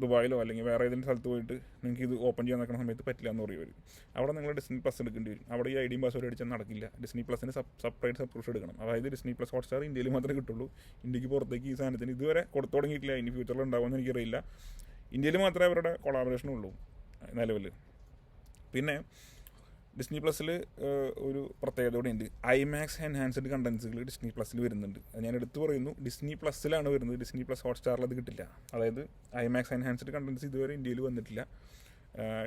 ദുബായിലോ അല്ലെങ്കിൽ വേറെ ഏതെങ്കിലും സ്ഥലത്ത് പോയിട്ട് നിങ്ങൾക്ക് ഇത് ഓപ്പൺ ചെയ്യാൻ നിൽക്കുന്ന സമയത്ത് പറ്റില്ല എന്ന് പറയും. അവിടെ നിങ്ങൾ ഡിസ്നി പ്ലസ് എടുക്കേണ്ടി വരും. അവിടെ ഈ ഐഡിയും പാസ്വേഡ് അടിച്ചാൽ നടക്കില്ല. ഡിസ്നി പ്ലസിന് സെപ്പറേറ്റ് സബ്സ്ക്രിപ്ഷൻ എടുക്കണം. അതായത് ഡിസ്നി പ്ലസ് ഹോട്ട്സ്റ്റാർ ഇന്ത്യയിൽ മാത്രമേ കിട്ടുള്ളൂ. ഇന്ത്യക്ക് പുറത്തേക്ക് ഈ സാധനത്തിന് ഇതുവരെ കൊടുത്തു തുടങ്ങിയിട്ടില്ല. ഇനി ഫ്യൂച്ചറിൽ ഉണ്ടാവുമെന്ന് എനിക്കറിയില്ല. ഇന്ത്യയിൽ മാത്രമേ അവരുടെ കൊളാബറേഷനുള്ളൂ നിലവിൽ. പിന്നെ ഡിസ്നി പ്ലസ്സിൽ ഒരു പ്രത്യേകത കൂടെ ഉണ്ട്. ഐമാക്സ് എൻഹാൻസ്ഡ് കണ്ടൻസുകൾ ഡിസ്നി പ്ലസ്സിൽ വരുന്നുണ്ട്. അത് ഞാൻ എടുത്തു പറയുന്നു, ഡിസ്നി പ്ലസ്സിലാണ് വരുന്നത്. ഡിസ്നി പ്ലസ് ഹോട്ട്സ്റ്റാറിൽ അത് കിട്ടില്ല. അതായത് ഐമാക്സ് എൻഹാൻസ്ഡ് കണ്ടൻസ് ഇതുവരെ ഇന്ത്യയിൽ വന്നിട്ടില്ല.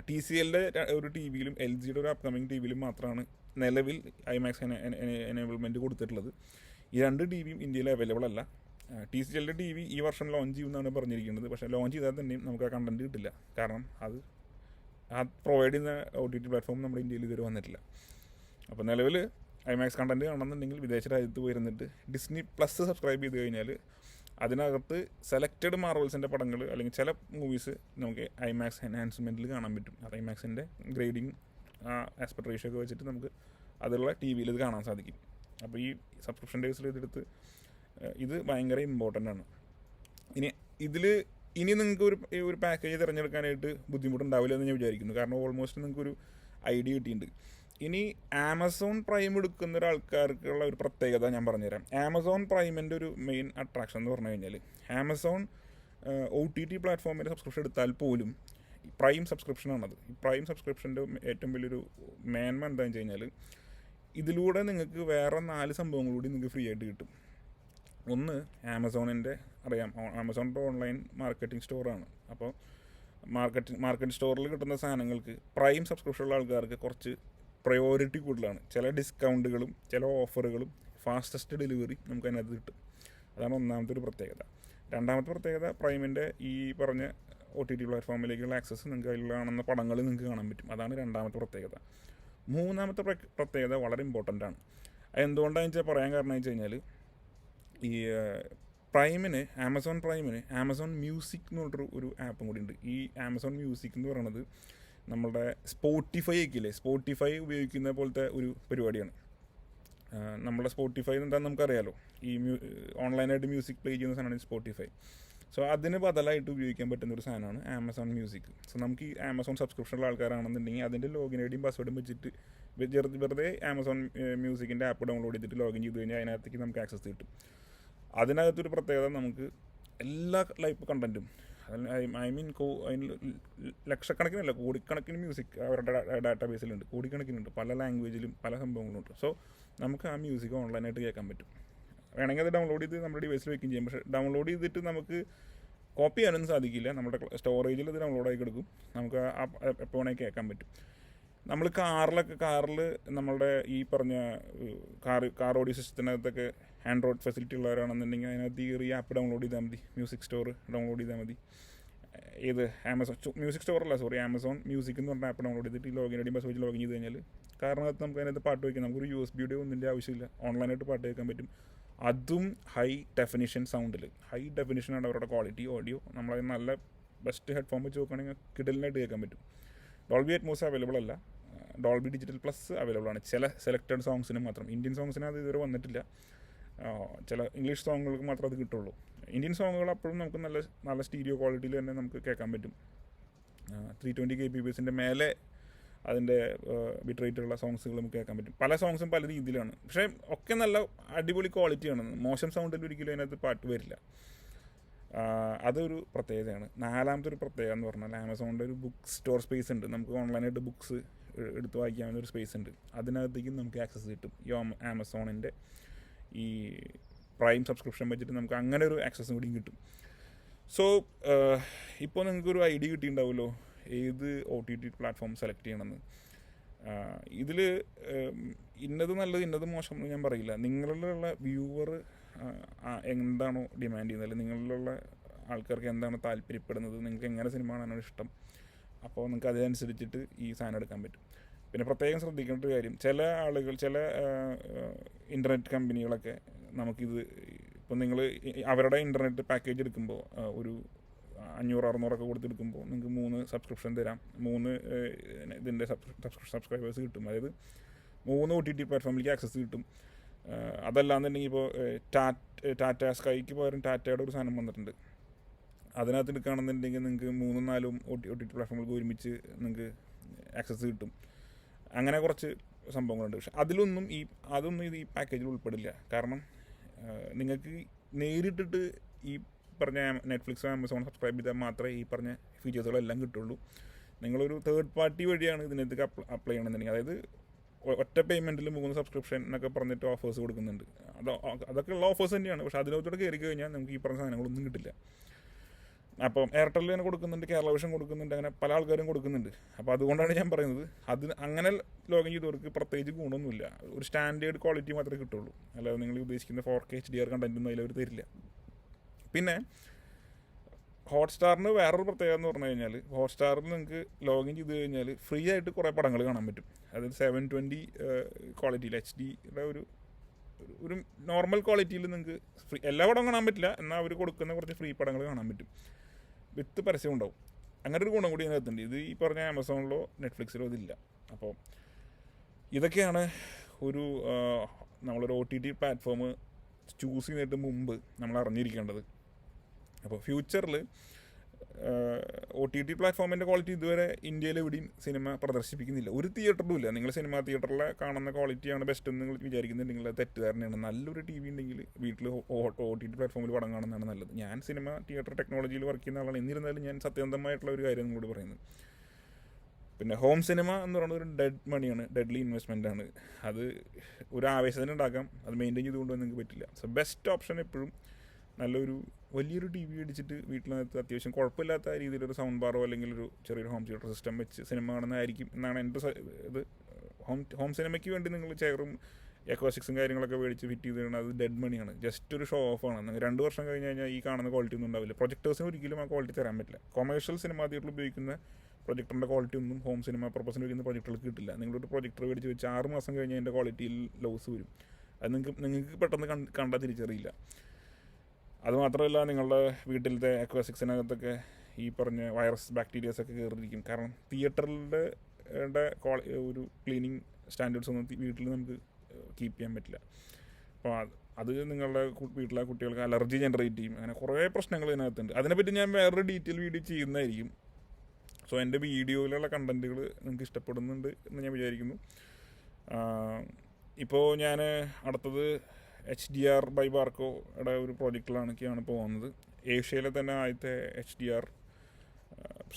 TCLയുടെ ഒരു TVയിലും LGയുടെ ഒരു അപ്കമിങ് TVയിലും മാത്രമാണ് നിലവിൽ ഐമാക്സ് എനേബിൾമെൻറ്റ് കൊടുത്തിട്ടുള്ളത്. ഈ രണ്ട് TVയും ഇന്ത്യയിൽ അവൈലബിൾ അല്ല. TCLയുടെ TV ഈ വർഷം ലോഞ്ച് ചെയ്യുമെന്നാണ് പറഞ്ഞിരിക്കുന്നത്. പക്ഷേ ലോഞ്ച് ചെയ്താൽ തന്നെയും നമുക്ക് ആ കണ്ടൻറ്റ് കിട്ടില്ല. കാരണം അത് പ്രൊവൈഡ് ചെയ്യുന്ന OTT പ്ലാറ്റ്ഫോം നമ്മുടെ ഇന്ത്യയിൽ ഇതുവരെ വന്നിട്ടില്ല. അപ്പോൾ നിലവിൽ ഐമാക്സ് കണ്ടൻറ്റ് കാണണമെന്നുണ്ടെങ്കിൽ വിദേശ രാജ്യത്ത് പോയിരുന്നിട്ട് ഡിസ്നി പ്ലസ് സബ്സ്ക്രൈബ് ചെയ്ത് കഴിഞ്ഞാൽ അതിനകത്ത് സെലക്റ്റഡ് മാർവൽസിൻ്റെ പടങ്ങൾ അല്ലെങ്കിൽ ചില മൂവീസ് നമുക്ക് ഐമാക്സ് എൻഹാൻസ്മെൻറ്റിൽ കാണാൻ പറ്റും. അത് ഐമാക്സിൻ്റെ ഗ്രേഡിങ് ആസ്പെക്ട് റേഷ്യോ ഒക്കെ വെച്ചിട്ട് നമുക്ക് അതുള്ള TVയിൽ ഇത് കാണാൻ സാധിക്കും. അപ്പോൾ ഈ സബ്സ്ക്രിപ്ഷൻ ഡേയ്സിൽ ഇത് ഭയങ്കര ഇമ്പോർട്ടൻ്റ് ആണ്. ഇനി നിങ്ങൾക്ക് ഒരു പാക്കേജ് തിരഞ്ഞെടുക്കാനായിട്ട് ബുദ്ധിമുട്ടുണ്ടാവില്ല എന്ന് ഞാൻ വിചാരിക്കുന്നു. കാരണം ഓൾമോസ്റ്റ് നിങ്ങൾക്കൊരു ഐഡിയ കിട്ടിയിട്ടുണ്ട്. ഇനി ആമസോൺ പ്രൈം എടുക്കുന്ന ഒരാൾക്കാർക്കുള്ള ഒരു പ്രത്യേകത ഞാൻ പറഞ്ഞുതരാം. ആമസോൺ പ്രൈമിൻ്റെ ഒരു മെയിൻ അട്രാക്ഷൻ എന്ന് പറഞ്ഞു കഴിഞ്ഞാൽ, ആമസോൺ OTT പ്ലാറ്റ്ഫോമിൻ്റെ സബ്സ്ക്രിപ്ഷൻ എടുത്താൽ പോലും പ്രൈം സബ്സ്ക്രിപ്ഷനാണത്. ഈ പ്രൈം സബ്സ്ക്രിപ്ഷൻ്റെ ഏറ്റവും വലിയൊരു മേന്മ എന്താണെന്ന് വെച്ച് കഴിഞ്ഞാൽ, ഇതിലൂടെ നിങ്ങൾക്ക് വേറെ 4 സംഭവങ്ങൾ കൂടി നിങ്ങൾക്ക് ഫ്രീ ആയിട്ട് കിട്ടും. ഒന്ന്, ആമസോണിൻ്റെ അറിയാം, ആമസോണിൻ്റെ ഓൺലൈൻ മാർക്കറ്റിംഗ് സ്റ്റോറാണ്. അപ്പോൾ മാർക്കറ്റ് സ്റ്റോറിൽ കിട്ടുന്ന സാധനങ്ങൾക്ക് പ്രൈം സബ്സ്ക്രിപ്ഷനുള്ള ആൾക്കാർക്ക് കുറച്ച് പ്രയോറിറ്റി കൂടുതലാണ്. ചില ഡിസ്കൗണ്ടുകളും ചില ഓഫറുകളും ഫാസ്റ്റസ്റ്റ് ഡെലിവറി നമുക്ക് അതിനകത്ത് കിട്ടും. അതാണ് ഒന്നാമത്തെ ഒരു പ്രത്യേകത. രണ്ടാമത്തെ പ്രത്യേകത, പ്രൈമിൻ്റെ ഈ പറഞ്ഞ OTT പ്ലാറ്റ്ഫോമിലേക്കുള്ള ആക്സസ് നിങ്ങൾക്ക് അതിൽ കാണുന്ന പടങ്ങൾ നിങ്ങൾക്ക് കാണാൻ പറ്റും. അതാണ് രണ്ടാമത്തെ പ്രത്യേകത. മൂന്നാമത്തെ പ്രത്യേകത വളരെ ഇമ്പോർട്ടൻ്റ് ആണ്. അതെന്തുകൊണ്ടാണെന്ന് വെച്ചാൽ പറയാൻ കാരണം എന്ന് വെച്ച് കഴിഞ്ഞാൽ ഈ ആമസോൺ പ്രൈമിന് ആമസോൺ മ്യൂസിക് എന്ന് പറഞ്ഞൊരു ആപ്പും കൂടി ഉണ്ട്. ഈ ആമസോൺ മ്യൂസിക് എന്ന് പറയുന്നത് നമ്മളുടെ സ്പോട്ടിഫൈ ഒക്കെയില്ലേ, സ്പോട്ടിഫൈ ഉപയോഗിക്കുന്ന പോലത്തെ ഒരു പരിപാടിയാണ്. നമ്മുടെ സ്പോട്ടിഫൈ എന്താണെന്ന് നമുക്കറിയാലോ, ഈ ഓൺലൈനായിട്ട് മ്യൂസിക് പ്ലേ ചെയ്യുന്ന സാധനമാണ് സ്പോട്ടിഫൈ. സോ അതിന് ബദലായിട്ട് ഉപയോഗിക്കാൻ പറ്റുന്ന ഒരു സാധനമാണ് ആമസോൺ മ്യൂസിക്. സോ നമുക്ക് ഈ ആമസോൺ സബ്സ്ക്രിപ്ഷനുള്ള ആൾക്കാരാണെന്നുണ്ടെങ്കിൽ അതിൻ്റെ ലോഗിൻ ഐഡിയും പാസ്വേഡും വെച്ചിട്ട് വെറുതെ ആമസോൺ മ്യൂസിക്കിൻ്റെ ആപ്പ് ഡൗൺലോഡ് ചെയ്തിട്ട് ലോഗിൻ ചെയ്ത് കഴിഞ്ഞാൽ അതിനകത്തേക്ക് നമുക്ക് ആക്സസ് കിട്ടും. അതിനകത്തൊരു പ്രത്യേകത, നമുക്ക് എല്ലാ ലൈവ് കണ്ടൻറ്റും, അതിന് ലക്ഷക്കണക്കിനല്ല കോടിക്കണക്കിന് മ്യൂസിക് അവരുടെ ഡാറ്റാബേസിലുണ്ട്, കോടിക്കണക്കിനുണ്ട്, പല ലാംഗ്വേജിലും പല സംഭവങ്ങളുണ്ട്. സോ നമുക്ക് ആ മ്യൂസിക് ഓൺലൈനായിട്ട് കേൾക്കാൻ പറ്റും. വേണമെങ്കിൽ അത് ഡൗൺലോഡ് ചെയ്ത് നമ്മുടെ ഡിവൈസിൽ വയ്ക്കുകയും ചെയ്യും. പക്ഷേ ഡൗൺലോഡ് ചെയ്തിട്ട് നമുക്ക് കോപ്പി ചെയ്യാനൊന്നും സാധിക്കില്ല. നമ്മുടെ സ്റ്റോറേജിൽ ഇത് ഡൗൺലോഡ് ആയി കിടക്കും. നമുക്ക് എപ്പോൾ വേണമെങ്കിൽ കേൾക്കാൻ പറ്റും. നമ്മൾ കാറിൽ നമ്മളുടെ ഈ പറഞ്ഞ കാർ ഓഡിയോ സിസ്റ്റത്തിനകത്തൊക്കെ ആൻഡ്രോയിഡ് ഫെസിലിറ്റി ഉള്ളവരാണെന്നുണ്ടെങ്കിൽ അതിനകത്ത് ഈ ആപ്പ് ഡൗൺലോഡ് ചെയ്താൽ മതി, മ്യൂസിക് സ്റ്റോർ ഡൗൺലോഡ് ചെയ്താൽ മതി. ആമസോൺ മ്യൂസിക് എന്ന് പറഞ്ഞ ആപ്പ് ഡൗൺലോഡ് ചെയ്തിട്ട് ഈ ലോഗിൻ ഐഡിയും പാസ്വേഡ് ലോഗിൻ ചെയ്ത് കഴിഞ്ഞാൽ കാരണത്ത് നമുക്ക് അതിനകത്ത് പാട്ട് വയ്ക്കാം. നമുക്കൊരു USB ഒന്നിൻ്റെ ആവശ്യമില്ല, ഓൺലൈനായിട്ട് പാട്ട് കേൾക്കാൻ പറ്റും. അതും ഹൈ ഡെഫിനിഷൻ സൗണ്ടിൽ. ഹൈ ഡെഫിനിഷനാണ് അവരുടെ ക്വാളിറ്റി ഓഡിയോ. നമ്മളത് നല്ല ബെസ്റ്റ് ഹെഡ്ഫോൺ വെച്ച് നോക്കുകയാണെങ്കിൽ കിടലിനായിട്ട് കേൾക്കാൻ പറ്റും. ഡോൾബി അറ്റ്മോസ് അവൈലബിൾ അല്ല, ഡോൾബി ഡിജിറ്റൽ പ്ലസ് അവൈലബിൾ ആണ് ചില സെലക്റ്റഡ് സോങ്സിന് മാത്രം. ഇന്ത്യൻ സോങ്സിന് അത് ഇതുവരെ വന്നിട്ടില്ല. ചില ഇംഗ്ലീഷ് സോങ്ങുകൾക്ക് മാത്രമേ അത് കിട്ടുള്ളൂ. ഇന്ത്യൻ സോങ്ങുകൾ അപ്പോഴും നമുക്ക് നല്ല സ്റ്റീരിയോ ക്വാളിറ്റിയിൽ തന്നെ നമുക്ക് കേൾക്കാൻ പറ്റും. 320 kbps മേലെ അതിൻ്റെ ബിറ്റ് റേറ്റുള്ള സോങ്സുകൾ നമുക്ക് കേൾക്കാൻ പറ്റും. പല സോങ്സും പല രീതിയിലാണ്, പക്ഷേ ഒക്കെ നല്ല അടിപൊളി ക്വാളിറ്റിയാണ്. മോശം സൗണ്ടിൽ ഒരിക്കലും അതിനകത്ത് പാട്ട് വരില്ല. അതൊരു പ്രത്യേകതയാണ്. നാലാമത്തെ ഒരു പ്രത്യേകത എന്ന് പറഞ്ഞാൽ ആമസോണിൻ്റെ ഒരു ബുക്ക് സ്റ്റോർ സ്പേസ് ഉണ്ട്. നമുക്ക് ഓൺലൈനായിട്ട് ബുക്സ് എടുത്ത് വായിക്കാവുന്ന ഒരു സ്പേസ് ഉണ്ട്. അതിനകത്തേക്കും നമുക്ക് ആക്സസ് കിട്ടും. ഈ ആമസോണിൻ്റെ ഈ പ്രൈം സബ്സ്ക്രിപ്ഷൻ വെച്ചിട്ട് നമുക്ക് അങ്ങനെ ഒരു ആക്സസും കൂടിയും കിട്ടും. സോ ഇപ്പോൾ നിങ്ങൾക്കൊരു ഐഡിയ കിട്ടിയിട്ടുണ്ടാവുമല്ലോ ഏത് OTT പ്ലാറ്റ്ഫോം സെലക്ട് ചെയ്യണമെന്ന്. ഇതിൽ ഇന്നത് നല്ലത് ഇന്നത് മോശം എന്ന് ഞാൻ പറയില്ല. നിങ്ങളിലുള്ള വ്യൂവർ എന്താണോ ഡിമാൻഡ് ചെയ്യുന്നത്, അല്ലെങ്കിൽ നിങ്ങളിലുള്ള ആൾക്കാർക്ക് എന്താണ് താല്പര്യപ്പെടുന്നത്, നിങ്ങൾക്ക് എങ്ങനെ സിനിമ കാണാനാണ് ഇഷ്ടം, അപ്പോൾ നിങ്ങൾക്ക് അതനുസരിച്ചിട്ട് ഈ സാധനം എടുക്കാൻ പറ്റും. പിന്നെ പ്രത്യേകം ശ്രദ്ധിക്കേണ്ട ഒരു കാര്യം, ചില ആളുകൾ, ചില ഇൻ്റർനെറ്റ് കമ്പനികളൊക്കെ നമുക്കിത് ഇപ്പം നിങ്ങൾ അവരുടെ ഇൻ്റർനെറ്റ് പാക്കേജ് എടുക്കുമ്പോൾ ഒരു 500-600 കൊടുത്തെടുക്കുമ്പോൾ നിങ്ങൾക്ക് 3 സബ്സ്ക്രിപ്ഷൻ തരാം, 3 ഇതിൻ്റെ സബ്സ്ക്രൈബേഴ്സ് കിട്ടും. അതായത് 3 OTT പ്ലാറ്റ്ഫോമിലേക്ക് ആക്സസ് കിട്ടും. അതല്ലാന്നുണ്ടെങ്കിൽ ഇപ്പോൾ ടാറ്റ സ്കൈക്ക് പകരം ടാറ്റയുടെ ഒരു സാധനം വന്നിട്ടുണ്ട്. അതിനകത്ത് എടുക്കുകയാണെന്നുണ്ടെങ്കിൽ നിങ്ങൾക്ക് 3-4 OTT പ്ലാറ്റ്ഫോമുകൾക്ക് ഒരുമിച്ച് നിങ്ങൾക്ക് ആക്സസ് കിട്ടും. അങ്ങനെ കുറച്ച് സംഭവങ്ങളുണ്ട്. പക്ഷെ അതൊന്നും ഈ പാക്കേജിൽ ഉൾപ്പെടില്ല. കാരണം നിങ്ങൾക്ക് നേരിട്ടിട്ട് ഈ പറഞ്ഞ നെറ്റ്ഫ്ലിക്സോ ആമസോൺ സബ്സ്ക്രൈബ് ചെയ്താൽ മാത്രമേ ഈ പറഞ്ഞ ഫീച്ചേഴ്സുകളെല്ലാം കിട്ടുള്ളൂ. നിങ്ങളൊരു തേർഡ് പാർട്ടി വഴിയാണ് ഇതിനകത്ത് അപ്ലൈ ചെയ്യണമെന്നുണ്ടെങ്കിൽ, അതായത് ഒറ്റ പേയ്മെൻറ്റിൽ 3 സബ്സ്ക്രിപ്ഷൻ എന്നൊക്കെ പറഞ്ഞിട്ട് ഓഫേഴ്സ് കൊടുക്കുന്നുണ്ട്. അതൊക്കെ ഉള്ള ഓഫേഴ്സ് തന്നെയാണ്. പക്ഷേ അതിനകത്തോടെ കയറി കഴിഞ്ഞാൽ നമുക്ക് ഈ പറഞ്ഞ സാധനങ്ങളൊന്നും കിട്ടില്ല. അപ്പം എയർടെൽ തന്നെ കൊടുക്കുന്നുണ്ട്, കേരള വിഷൻ കൊടുക്കുന്നുണ്ട്, അങ്ങനെ പല ആൾക്കാരും കൊടുക്കുന്നുണ്ട്. അപ്പോൾ അതുകൊണ്ടാണ് ഞാൻ പറയുന്നത്, അങ്ങനെ ലോഗിൻ ചെയ്തവർക്ക് പ്രത്യേകിച്ച് ഗുണമൊന്നുമില്ല. ഒരു സ്റ്റാൻഡേർഡ് ക്വാളിറ്റി മാത്രമേ കിട്ടുള്ളൂ. അല്ലാതെ നിങ്ങൾ ഉദ്ദേശിക്കുന്ന 4K HDR കണ്ടൻറ്റൊന്നും അതിലവർ തരില്ല. പിന്നെ ഹോട്ട്സ്റ്റാറിന് വേറൊരു പ്രത്യേകത എന്ന് പറഞ്ഞു കഴിഞ്ഞാൽ, ഹോട്ട്സ്റ്റാറിൽ നിങ്ങൾക്ക് ലോഗിൻ ചെയ്ത് കഴിഞ്ഞാൽ ഫ്രീ ആയിട്ട് കുറേ പടങ്ങൾ കാണാൻ പറ്റും. അതായത് 720 ക്വാളിറ്റിയിൽ HDയുടെ ഒരു നോർമൽ ക്വാളിറ്റിയിൽ നിങ്ങൾക്ക് ഫ്രീ എല്ലാ പടവും കാണാൻ പറ്റില്ല, എന്നാൽ അവർ കൊടുക്കുന്ന കുറച്ച് ഫ്രീ പടങ്ങൾ കാണാൻ പറ്റും. വിത്ത് പരസ്യം ഉണ്ടാവും. അങ്ങനെ ഒരു ഗുണം കൂടി അതിനകത്തുണ്ട്. ഇത് ഈ പറഞ്ഞ ആമസോണിലോ നെറ്റ്ഫ്ലിക്സിലോ ഇതില്ല. അപ്പോൾ ഇതൊക്കെയാണ് നമ്മളൊരു OTT പ്ലാറ്റ്ഫോം ചൂസ് ചെയ്യുന്നതിന് മുമ്പ് നമ്മൾ അറിഞ്ഞിരിക്കേണ്ടത്. അപ്പോൾ ഫ്യൂച്ചറിൽ OTT പ്ലാറ്റ്ഫോമിൻ്റെ ക്വാളിറ്റി ഇതുവരെ ഇന്ത്യയിൽ എവിടെയും സിനിമ പ്രദർശിപ്പിക്കുന്നില്ല. ഒരു തിയേറ്ററിലും ഇല്ല. നിങ്ങൾ സിനിമ തിയേറ്ററിൽ കാണുന്ന ക്വാളിറ്റിയാണ് ബെസ്റ്റ് എന്ന് നിങ്ങൾ വിചാരിക്കുന്നുണ്ടെങ്കിൽ അത് തെറ്റുകാരനാണ്. നല്ലൊരു TV ഉണ്ടെങ്കിൽ വീട്ടിൽ OTT പ്ലാറ്റ്ഫോമിൽ പടം കാണുന്നതാണ് നല്ലത്. ഞാൻ സിനിമ തിയേറ്റർ ടെക്നോളജിയിൽ വർക്ക് ചെയ്യുന്ന ആളാണ്. എന്നിരുന്നാലും ഞാൻ സത്യസന്ധമായിട്ടുള്ള ഒരു കാര്യം നിങ്ങളോട് പറയുന്നത്. പിന്നെ ഹോം സിനിമ എന്ന് പറയുന്നത് ഒരു ഡെഡ് മണിയാണ്, ഡെഡ്ലി ഇൻവെസ്റ്റ്മെൻ്റ് ആണ്. അത് ഒരു ആവേശത്തിന് ഉണ്ടാക്കാം, അത് മെയിൻറ്റെയിൻ ചെയ്തുകൊണ്ടുവന്ന് നിങ്ങൾക്ക് പറ്റില്ല. സോ ബെസ്റ്റ് ഓപ്ഷൻ എപ്പോഴും വലിയൊരു TV അടിച്ചിട്ട് വീട്ടിനകത്ത് അത്യാവശ്യം കുഴപ്പമില്ലാത്ത രീതിയിലൊരു സൗണ്ട് ബാറോ അല്ലെങ്കിൽ ഒരു ചെറിയൊരു ഹോം തിയേറ്റർ സിസ്റ്റം വെച്ച് സിനിമ കാണുന്നതായിരിക്കും എന്നാണ് എൻ്റെ ഇത്. ഹോം സിനിമയ്ക്ക് വേണ്ടി നിങ്ങൾ ചെയറും എക്കോസ്റ്റിക്സും കാര്യങ്ങളൊക്കെ മേടിച്ച് ഫിറ്റ് ചെയ്ത് കഴിഞ്ഞാൽ അത് ഡെഡ് മണിയാണ്, ജസ്റ്റ് ഒരു ഷോ ഓഫാണ്. നിങ്ങൾ 2 വർഷം കഴിഞ്ഞ് കഴിഞ്ഞാൽ ഈ കാണുന്ന ക്വാളിറ്റി ഒന്നും ഉണ്ടാവില്ല. പ്രൊജക്ടേഴ്സിന് ഒരിക്കലും ആ ക്വാളിറ്റി തരാൻ പറ്റില്ല. കൊമേഴ്ഷ്യൽ സിനിമ തിയേറ്ററിൽ ഉപയോഗിക്കുന്ന പ്രൊജക്ടറിൻ്റെ ക്വാളിറ്റി ഒന്നും ഹോം സിനിമ പർപ്പസിന് ഉപയോഗിക്കുന്ന പ്രൊജക്ടർക്ക് കിട്ടില്ല. നിങ്ങളൊരു പ്രൊജക്ടർ മേടിച്ച് വെച്ച് 6 മാസം കഴിഞ്ഞ് അതിൻ്റെ ക്വാളിറ്റിയിൽ ലോസ് വരും. അത് നിങ്ങൾക്ക് പെട്ടെന്ന് കണ്ടാൽ തിരിച്ചറിയില്ല. അതുമാത്രമല്ല, നിങ്ങളുടെ വീട്ടിലത്തെ അക്വാസ്റ്റിക്സിനകത്തൊക്കെ ഈ പറഞ്ഞ വൈറസ് ബാക്ടീരിയാസൊക്കെ കയറിയിരിക്കും. കാരണം തിയേറ്ററിൻ്റെ ഒരു ക്ലീനിങ് സ്റ്റാൻഡേർഡ്സ് ഒന്നും വീട്ടിൽ നമുക്ക് കീപ്പ് ചെയ്യാൻ പറ്റില്ല. അപ്പോൾ അത് നിങ്ങളുടെ വീട്ടിലെ കുട്ടികൾക്ക് അലർജി ജനറേറ്റ് ചെയ്യും. അങ്ങനെ കുറേ പ്രശ്നങ്ങൾ ഇതിനകത്തുണ്ട്. അതിനെപ്പറ്റി ഞാൻ വേറൊരു ഡീറ്റെയിൽ വീഡിയോ ചെയ്യുന്നതായിരിക്കും. സോ എൻ്റെ വീഡിയോയിലുള്ള കണ്ടൻറ്റുകൾ നിങ്ങൾക്ക് ഇഷ്ടപ്പെടുന്നുണ്ട് എന്ന് ഞാൻ വിചാരിക്കുന്നു. ഇപ്പോൾ ഞാൻ അടുത്തത് HDR ബൈ ബാർക്കോയുടെ ഒരു പ്രോജക്റ്റിലാണ് പോകുന്നത്. ഏഷ്യയിലെ തന്നെ ആദ്യത്തെ HDR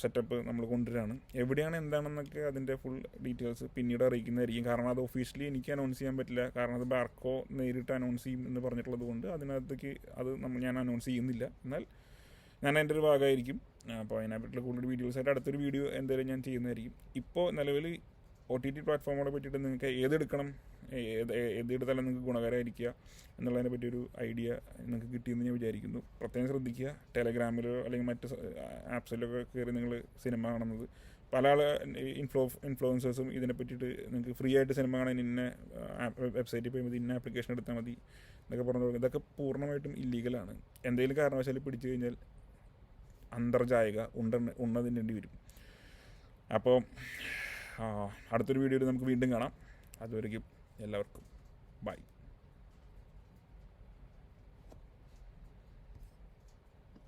സെറ്റപ്പ് നമ്മൾ കൊണ്ടുവരികയാണ്. എവിടെയാണ് എന്താണെന്നൊക്കെ അതിൻ്റെ ഫുൾ ഡീറ്റെയിൽസ് പിന്നീട് അറിയിക്കുന്നതായിരിക്കും. കാരണം അത് ഒഫീഷ്യലി എനിക്ക് അനൗൺസ് ചെയ്യാൻ പറ്റില്ല. കാരണം അത് ബാർക്കോ നേരിട്ട് അനൗൺസ് ചെയ്യും എന്ന് പറഞ്ഞിട്ടുള്ളത് കൊണ്ട് അതിനകത്തേക്ക് ഞാൻ അനൗൺസ് ചെയ്യുന്നില്ല. എന്നാൽ ഞാൻ എൻ്റെ ഒരു ഭാഗമായിരിക്കും. അപ്പോൾ അതിനെപ്പറ്റിയുള്ള കൂടുതൽ വീഡിയോസായിട്ട് അടുത്തൊരു വീഡിയോ എന്തായാലും ഞാൻ ചെയ്യുന്നതായിരിക്കും. ഇപ്പോൾ നിലവിൽ OTT പ്ലാറ്റ്ഫോമുകളെ പറ്റിയിട്ട് നിങ്ങൾക്ക് ഏതെടുക്കണം, ഏതെടുത്താലും നിങ്ങൾക്ക് ഗുണകരമായിരിക്കുക എന്നുള്ളതിനെ പറ്റിയൊരു ഐഡിയ നിങ്ങൾക്ക് കിട്ടിയെന്ന് ഞാൻ വിചാരിക്കുന്നു. പ്രത്യേകം ശ്രദ്ധിക്കുക. ടെലഗ്രാമിലോ അല്ലെങ്കിൽ മറ്റ് ആപ്സിലൊക്കെ കയറി നിങ്ങൾ സിനിമ കാണുന്നത്, പല ഇൻഫ്ലുവൻസേഴ്സും ഇതിനെ പറ്റിയിട്ട് നിങ്ങൾക്ക് ഫ്രീ ആയിട്ട് സിനിമ കാണാൻ ഇന്ന വെബ്സൈറ്റിൽ പോയി ഇന്ന ആപ്ലിക്കേഷൻ എടുത്താൽ മതി എന്നൊക്കെ പറഞ്ഞു തുടങ്ങി. ഇതൊക്കെ പൂർണ്ണമായിട്ടും ഇല്ലീഗലാണ്. എന്തെങ്കിലും കാരണവശാൽ പിടിച്ചു കഴിഞ്ഞാൽ അന്തർജായിക ഉണ്ണതിൻ്റെണ്ടി വരും. അപ്പോൾ അടുത്തൊരു വീഡിയോയിൽ നമുക്ക് വീണ്ടും കാണാം. അതുവരേക്കും എല്ലാവർക്കും ബൈ.